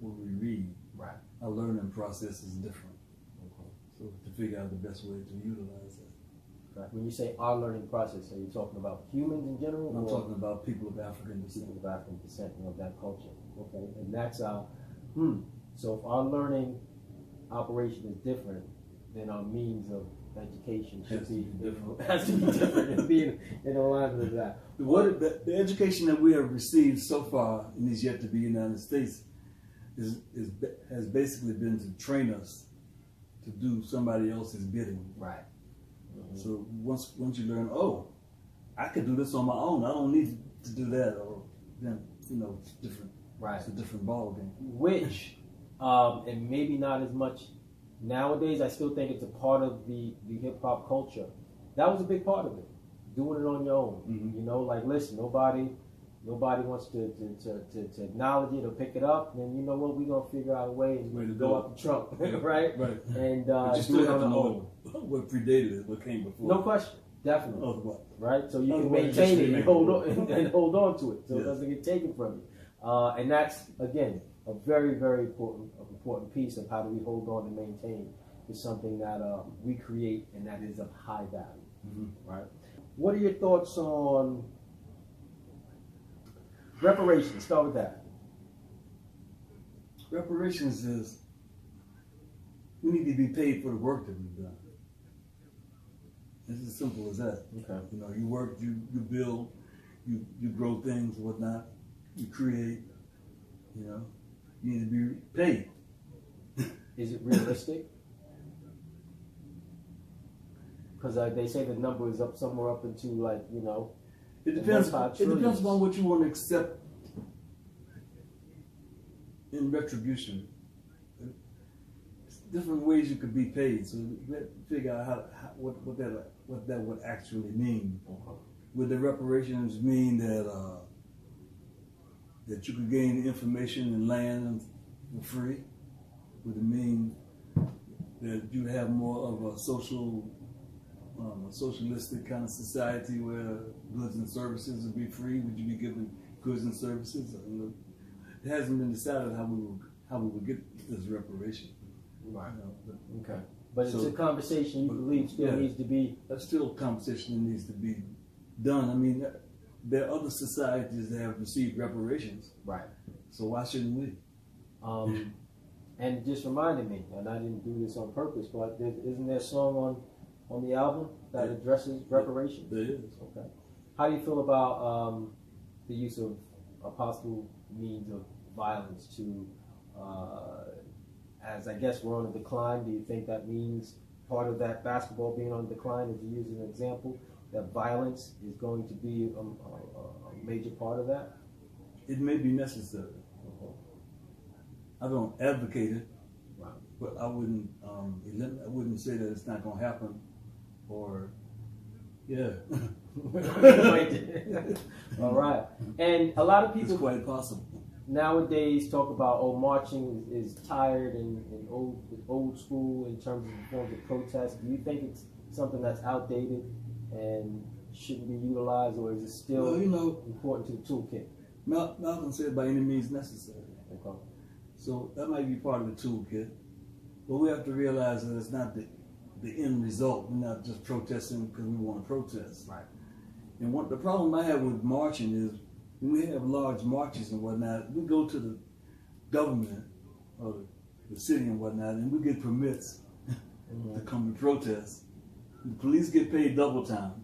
[SPEAKER 3] we read.
[SPEAKER 2] Right.
[SPEAKER 3] Our learning process is different.
[SPEAKER 2] Okay.
[SPEAKER 3] So to figure out the best way to utilize that.
[SPEAKER 2] Right. When you say our learning process, are you talking about humans in general?
[SPEAKER 3] I'm
[SPEAKER 2] or
[SPEAKER 3] talking about people of African descent.
[SPEAKER 2] people of African descent, of that culture? Okay. And that's so if our learning operation is different, then our means of education should be different. Has to be different and be in alignment with that.
[SPEAKER 3] The education that we have received so far in these yet to be United States has basically been to train us to do somebody else's bidding.
[SPEAKER 2] Right.
[SPEAKER 3] So once you learn, oh, I could do this on my own. I don't need to do that, or then it's different.
[SPEAKER 2] Right.
[SPEAKER 3] It's a different ball game.
[SPEAKER 2] Which, and maybe not as much nowadays. I still think it's a part of the hip hop culture. That was a big part of it. Doing it on your own.
[SPEAKER 3] Mm-hmm.
[SPEAKER 2] Like listen, nobody wants to acknowledge it or pick it up. Then you know what, we're gonna figure out a way and go up the trunk, right?
[SPEAKER 3] Right.
[SPEAKER 2] And
[SPEAKER 3] but you still
[SPEAKER 2] do it
[SPEAKER 3] have
[SPEAKER 2] on
[SPEAKER 3] to
[SPEAKER 2] our
[SPEAKER 3] know
[SPEAKER 2] own.
[SPEAKER 3] what predated it, what came before.
[SPEAKER 2] No question, definitely.
[SPEAKER 3] Otherwise.
[SPEAKER 2] Right? So you can
[SPEAKER 3] Otherwise,
[SPEAKER 2] maintain
[SPEAKER 3] just
[SPEAKER 2] it and
[SPEAKER 3] remain.
[SPEAKER 2] hold on and hold on to it, so it
[SPEAKER 3] Yes.
[SPEAKER 2] doesn't get taken from you. And that's again a very, very important piece of how do we hold on and maintain is something that we create and that is of high value.
[SPEAKER 3] Mm-hmm.
[SPEAKER 2] Right? What are your thoughts on reparations? Start with that.
[SPEAKER 3] Reparations is we need to be paid for the work that we've done. It's as simple as that.
[SPEAKER 2] Okay.
[SPEAKER 3] You work, you build, you grow things, whatnot, you create. You need to be paid.
[SPEAKER 2] Is it realistic? Because they say the number is up somewhere up into
[SPEAKER 3] It depends.
[SPEAKER 2] multi-trillions.
[SPEAKER 3] It depends upon what you want to accept in retribution. There's different ways you could be paid. So we have to figure out what that would actually mean. Would the reparations mean that you could gain information and land for free? Would it mean that you have more of a socialistic kind of society where goods and services would be free? Would you be given goods and services? It hasn't been decided how we would get this reparation.
[SPEAKER 2] Right. Okay. But it's a conversation you believe still needs to be.
[SPEAKER 3] That's still a conversation that needs to be done. I mean, there are other societies that have received reparations.
[SPEAKER 2] Right.
[SPEAKER 3] So why shouldn't we?
[SPEAKER 2] And it just reminded me, and I didn't do this on purpose, but isn't there a song on the album that addresses reparations?
[SPEAKER 3] There is.
[SPEAKER 2] Okay. How do you feel about the use of possible means of violence to, as I guess we're on a decline, do you think that means part of that basketball being on decline, as you use an example, that violence is going to be a major part of that?
[SPEAKER 3] It may be necessary. I don't advocate it,
[SPEAKER 2] Right.
[SPEAKER 3] but I wouldn't say that it's not going to happen, or
[SPEAKER 2] All right. And a lot of people
[SPEAKER 3] it's quite possible.
[SPEAKER 2] nowadays talk about marching is tired and old school in terms of forms of protest. Do you think it's something that's outdated and shouldn't be utilized, or is it still important to the toolkit?
[SPEAKER 3] Malcolm said by any means necessary.
[SPEAKER 2] Okay.
[SPEAKER 3] So that might be part of the toolkit, but we have to realize that it's not the end result. We're not just protesting because we want to protest.
[SPEAKER 2] Right.
[SPEAKER 3] And the problem I have with marching is when we have large marches and whatnot, we go to the government or the city and whatnot, and we get permits to come and protest. The police get paid double time.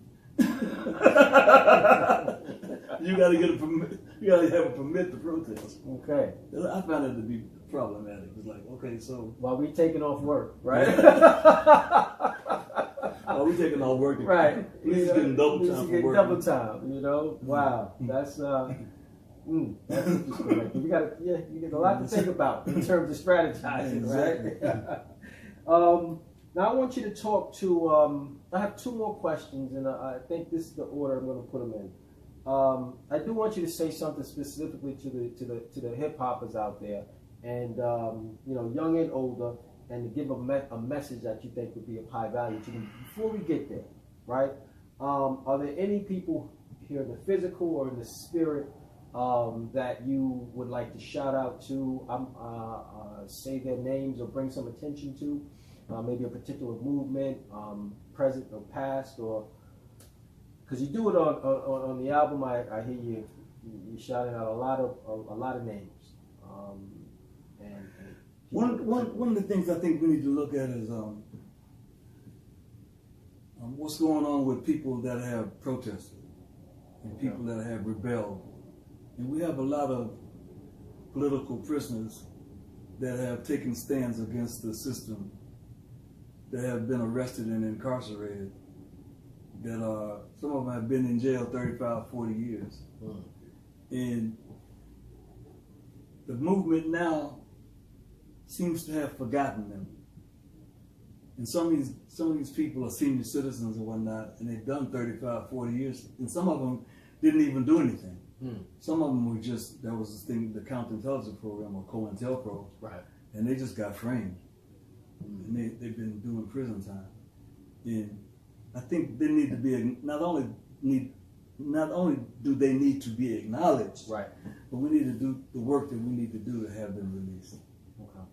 [SPEAKER 3] You got to get a permit. You got to have a permit to protest.
[SPEAKER 2] Okay.
[SPEAKER 3] I found it to be problematic. It's like, okay, so
[SPEAKER 2] while we taking off work, right?
[SPEAKER 3] while we taking off work,
[SPEAKER 2] right?
[SPEAKER 3] Police getting double time for work.
[SPEAKER 2] Double time, you know. Wow, that's interesting. Like, we got you get a lot to think about in terms of strategizing,
[SPEAKER 3] exactly.
[SPEAKER 2] Right? Now I want you to talk to. I have two more questions, and I think this is the order I'm going to put them in. I do want you to say something specifically to the hip hoppers out there, and you know, young and older, and to give a message that you think would be of high value to them. Before we get there, right? Are there any people here in the physical or in the spirit that you would like to shout out to? Say their names or bring some attention to, maybe a particular movement, present or past, or because you do it on the album. I hear you shouting out a lot of names. And
[SPEAKER 3] one of the things I think we need to look at is what's going on with people that have protested and people that have rebelled. And we have a lot of political prisoners that have taken stands against the system, that have been arrested and incarcerated, that some of them have been in jail 35, 40 years. And the movement now seems to have forgotten them. And some of these people are senior citizens and whatnot, and they've done 35, 40 years, and some of them didn't even do anything. Some of them were just, that was this thing, the counterintelligence program, or COINTELPRO,
[SPEAKER 2] right?
[SPEAKER 3] And they just got framed. And they've been doing prison time. And I think they need to be, not only do they need to be acknowledged,
[SPEAKER 2] right,
[SPEAKER 3] but we need to do the work that we need to do to have them released.
[SPEAKER 2] Okay.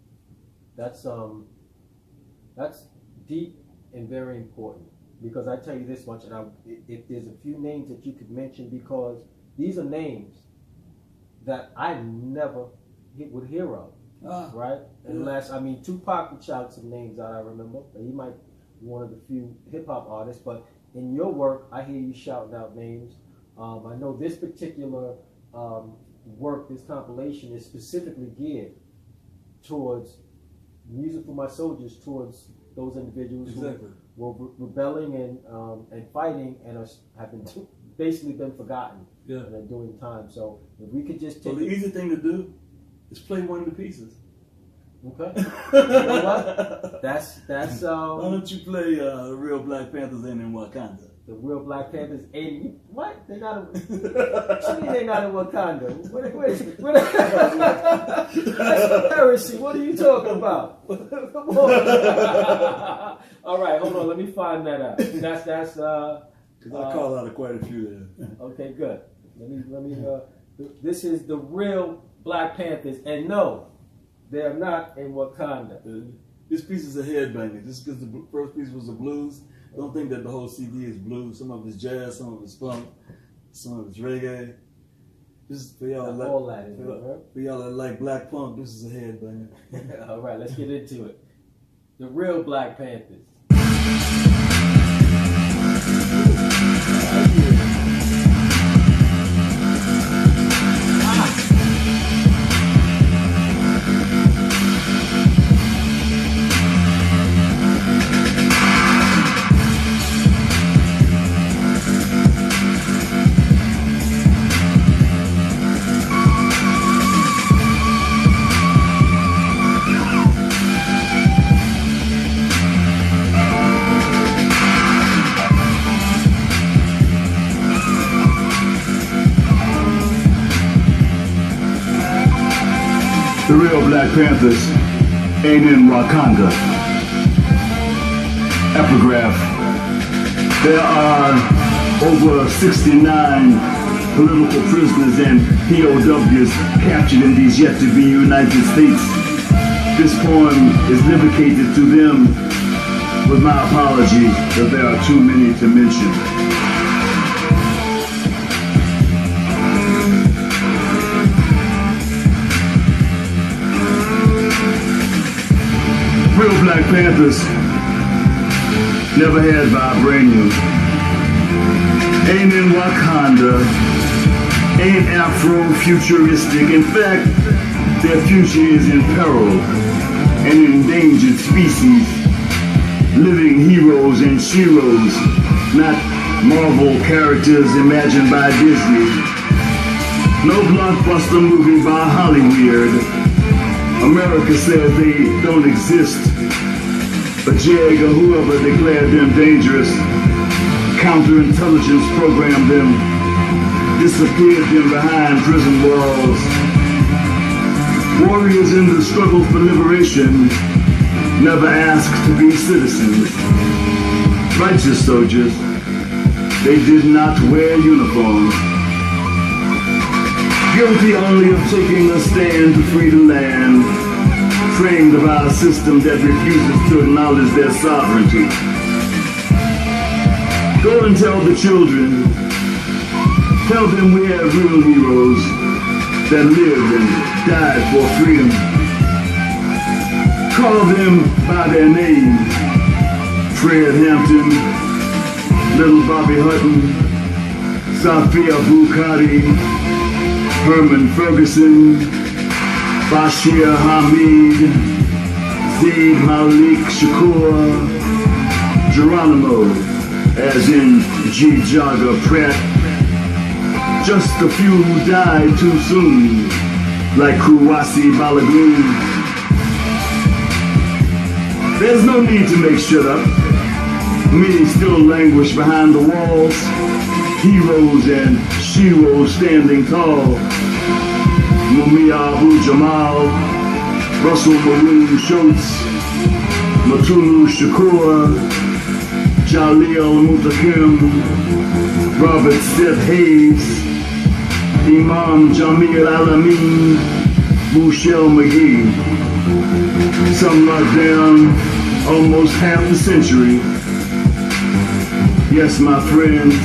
[SPEAKER 2] That's deep and very important, because I tell you this much, and if there's a few names that you could mention, because these are names that I never would hear of, right? Unless, I mean, Tupac would shout some names out I remember. He might be one of the few hip-hop artists, but in your work, I hear you shouting out names. I know this particular work, this compilation, is specifically geared towards Music for My Soldiers, towards those individuals who were rebelling and fighting and have been basically been forgotten. And are doing time. So if we could just take
[SPEAKER 3] the easy thing to do is play one of the pieces.
[SPEAKER 2] Okay. You know what? That's
[SPEAKER 3] Why don't you play the Real Black Panthers Ain't in Wakanda?
[SPEAKER 2] The Real Black Panthers ain't what? They're not what you mean they're not in Wakanda? What that's heresy. What are you talking about? Come on. All right, hold on, let me find that out. That's
[SPEAKER 3] because I call out quite a few there.
[SPEAKER 2] Okay, good. Let me. This is the Real Black Panthers, and no, they're not in Wakanda.
[SPEAKER 3] This piece is a headbanger. Just because the first piece was the blues, don't think that the whole CD is blues. Some of it's jazz, some of it's funk, some of it's reggae. This is for y'all for y'all that like black punk. This is a headbanger.
[SPEAKER 2] All right, let's get into it. The Real Black Panthers.
[SPEAKER 5] The real Black Panthers ain't in Wakanda. Epigraph. There are over 69 political prisoners and POWs captured in these yet-to-be United States. This poem is dedicated to them with my apology that there are too many to mention. Real Black Panthers never had vibranium. Ain't in Wakanda, ain't Afro-futuristic. In fact, their future is in peril. An endangered species, living heroes and sheroes, not Marvel characters imagined by Disney. No blockbuster movie by Hollywood. America says they don't exist. A JAG or whoever declared them dangerous, counterintelligence programmed them, disappeared them behind prison walls. Warriors in the struggle for liberation never asked to be citizens. Righteous soldiers, they did not wear uniforms. Guilty only of taking a stand to free the land, framed by a system that refuses to acknowledge their sovereignty. Go and tell the children, tell them we have real heroes that lived and died for freedom. Call them by their name: Fred Hampton, Little Bobby Hutton, Safia Bukhari, Herman Ferguson, Bashir Hamid, Zaid Malik Shakur, Geronimo, as in G. Jaga Pratt. Just a few who died too soon, like Kouassi Balagoon. There's no need to make shit up. Many still languish behind the walls, heroes and sheroes standing tall. Mumia Abu Jamal, Russell Maroon Schultz, Matulu Shakur, Jalil Mutakim, Robert Seth Hayes, Imam Jamil Alamin, Bouchel McGee. Some locked down almost half a century. Yes, my friends,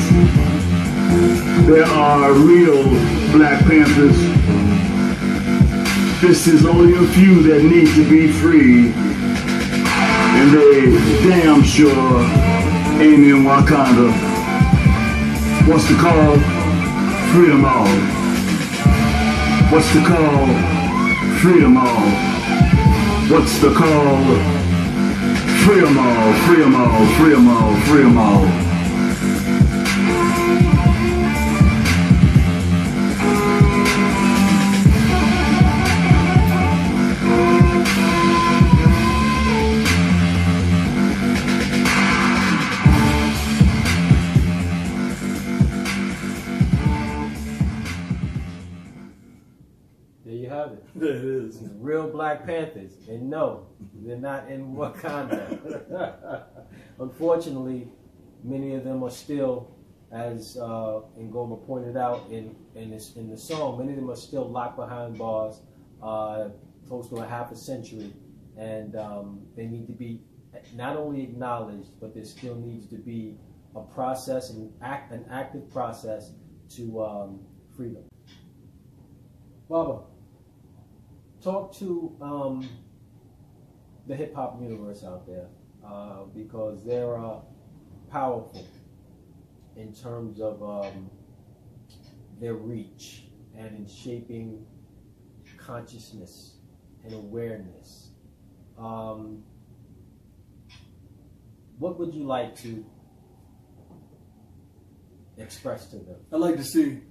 [SPEAKER 5] there are real Black Panthers. This is only a few that need to be free, and they damn sure ain't in Wakanda. What's the call? Freedom all. What's the call? Freedom all. What's the call? Free 'em all, free 'em all, free 'em all, free 'em all.
[SPEAKER 2] There you have it.
[SPEAKER 3] There it is.
[SPEAKER 2] Real Black Panthers. And no, they're not in Wakanda. Unfortunately, many of them are still, as Ngoma pointed out in the song, many of them are still locked behind bars, close to a half a century. And they need to be not only acknowledged, but there still needs to be a process, an active process to freedom. Baba, talk to the hip hop universe out there, because they're powerful in terms of their reach and in shaping consciousness and awareness. What would you like to express to them?
[SPEAKER 3] I'd like to see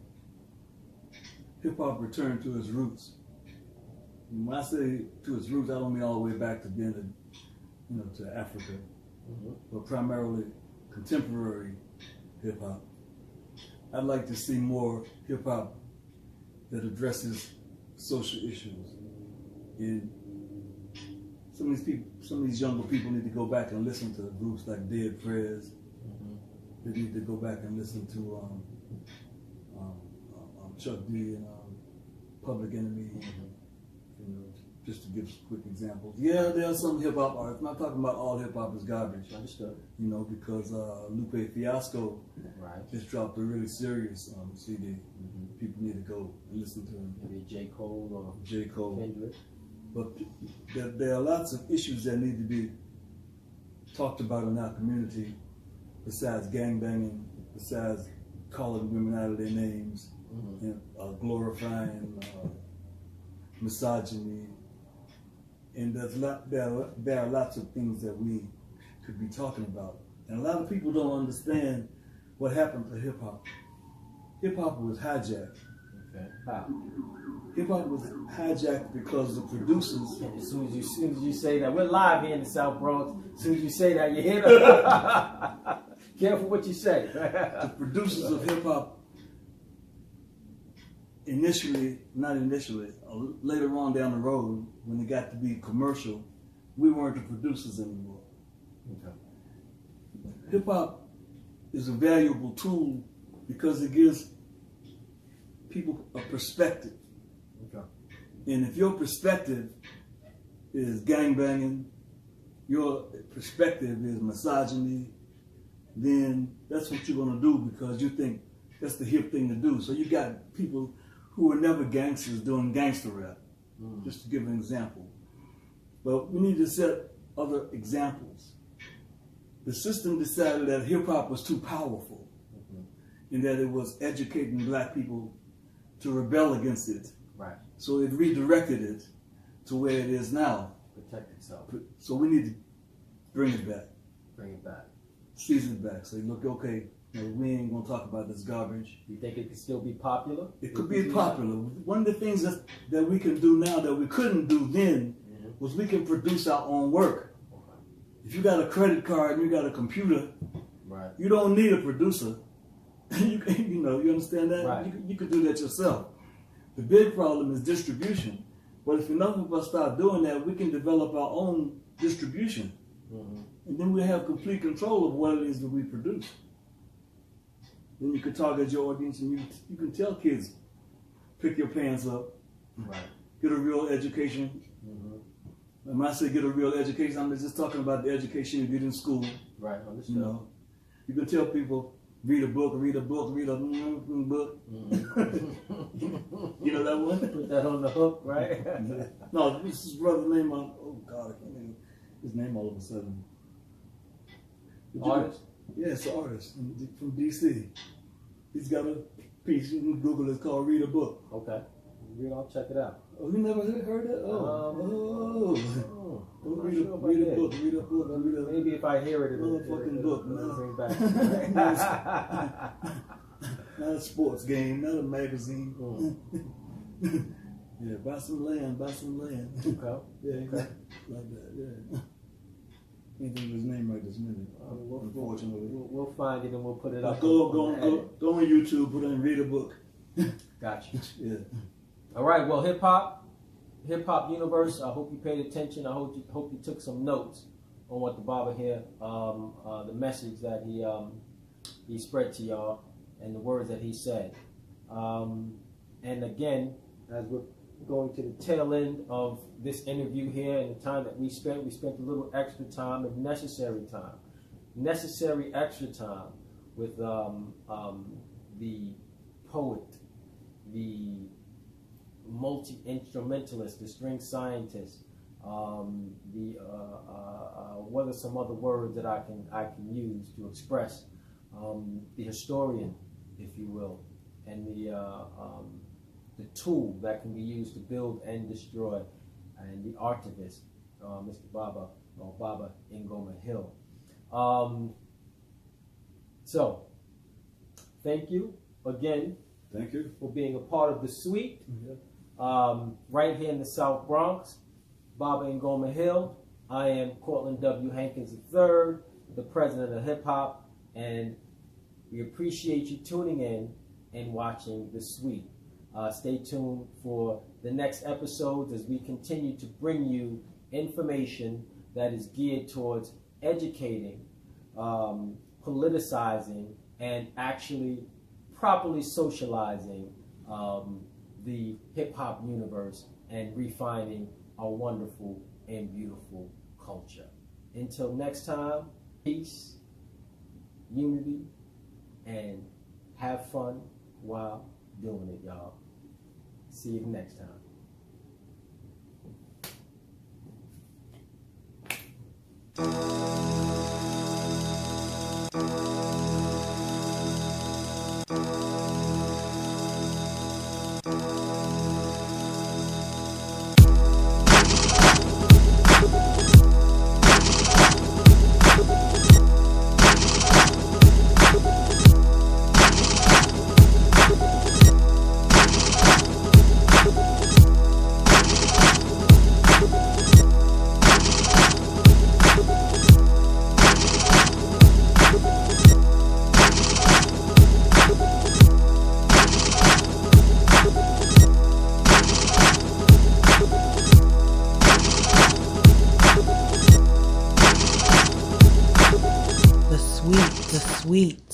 [SPEAKER 3] hip hop return to its roots. And when I say to its roots, I don't mean all the way back to being, to Africa, but primarily contemporary hip hop. I'd like to see more hip hop that addresses social issues. And some of these younger people need to go back and listen to groups like Dead Prez. They need to go back and listen to Chuck D and Public Enemy, just to give some quick examples. Yeah, there are some hip hop artists. I'm not talking about all hip hop is garbage.
[SPEAKER 2] Understood.
[SPEAKER 3] Because Lupe Fiasco just dropped a really serious CD. People need to go and listen to him.
[SPEAKER 2] Maybe J. Cole or
[SPEAKER 3] J. Cole.
[SPEAKER 2] Kendrick.
[SPEAKER 3] But there are lots of issues that need to be talked about in our community, besides gangbanging, besides calling women out of their names, and glorifying misogyny. And there are lots of things that we could be talking about. And a lot of people don't understand what happened to hip hop. Hip hop was hijacked.
[SPEAKER 2] Okay. How?
[SPEAKER 3] Hip hop was hijacked because the producers.
[SPEAKER 2] As soon as you say that, we're live here in the South Bronx. As soon as you say that, you hit careful what you say.
[SPEAKER 3] The producers of hip hop later on down the road, when it got to be commercial, we weren't the producers anymore.
[SPEAKER 2] Okay.
[SPEAKER 3] Hip hop is a valuable tool because it gives people a perspective.
[SPEAKER 2] Okay.
[SPEAKER 3] And if your perspective is gangbanging, your perspective is misogyny, then that's what you're going to do because you think that's the hip thing to do. So you got people who were never gangsters doing gangster rap, just to give an example. But we need to set other examples. The system decided that hip hop was too powerful and that it was educating black people to rebel against it.
[SPEAKER 2] Right.
[SPEAKER 3] So it redirected it to where it is now.
[SPEAKER 2] Protect itself.
[SPEAKER 3] So we need to bring it back.
[SPEAKER 2] Bring it back.
[SPEAKER 3] Season it back. So you look, okay, we ain't gonna talk about this garbage.
[SPEAKER 2] You think it could still be popular?
[SPEAKER 3] It could be popular. One of the things that we can do now that we couldn't do then was we can produce our own work.
[SPEAKER 2] Okay.
[SPEAKER 3] If you got a credit card and you got a computer,
[SPEAKER 2] right,
[SPEAKER 3] you don't need a producer. you understand that?
[SPEAKER 2] Right.
[SPEAKER 3] You could do that yourself. The big problem is distribution. But if enough of us start doing that, we can develop our own distribution. And then we have complete control of what it is that we produce. Then you can target your audience and you can tell kids, pick your pants up,
[SPEAKER 2] right,
[SPEAKER 3] get a real education. And when I say get a real education, I'm just talking about the education you get in school.
[SPEAKER 2] Right, understood.
[SPEAKER 3] You can tell people, read a book, read a book. You know that one?
[SPEAKER 2] Put that on the hook, right?
[SPEAKER 3] No, this is brother's name on, oh God, I can't remember his name all of a sudden.
[SPEAKER 2] Artist?
[SPEAKER 3] Yeah, it's an artist from DC. He's got a piece, you can Google it, it's called Read a Book.
[SPEAKER 2] Okay. I'll check it out.
[SPEAKER 3] Oh, you never heard that? Read a book.
[SPEAKER 2] Maybe if I hear it, it'll
[SPEAKER 3] book.
[SPEAKER 2] Bring back.
[SPEAKER 3] Not a sports game, not a magazine. Yeah, buy some land.
[SPEAKER 2] Okay.
[SPEAKER 3] Yeah, exactly. Like that, yeah. Can't think of his name right this minute, unfortunately.
[SPEAKER 2] We'll find it and we'll put it up.
[SPEAKER 3] Go on YouTube, put in Read a Book.
[SPEAKER 2] Gotcha.
[SPEAKER 3] Yeah.
[SPEAKER 2] All right, well, hip hop universe, I hope you paid attention. I hope you took some notes on what the Baba here, the message that he spread to y'all and the words that he said. And again, as we're going to the tail end of this interview here and the time that we spent a little extra time and necessary extra time with the poet, the multi-instrumentalist, the string scientist, what are some other words that I can use to express the historian, if you will, and the tool that can be used to build and destroy, and the archivist, Mr. Baba Ngoma Hill. So, thank you again.
[SPEAKER 3] Thank you
[SPEAKER 2] for being a part of the suite. Right here in the South Bronx, Baba Ngoma Hill. I am Courtland W. Hankins III, the president of hip hop, and we appreciate you tuning in and watching the suite. Stay tuned for the next episodes as we continue to bring you information that is geared towards educating, politicizing, and actually properly socializing the hip-hop universe and refining our wonderful and beautiful culture. Until next time, peace, unity, and have fun while doing it, y'all. See you next time.
[SPEAKER 1] sweet.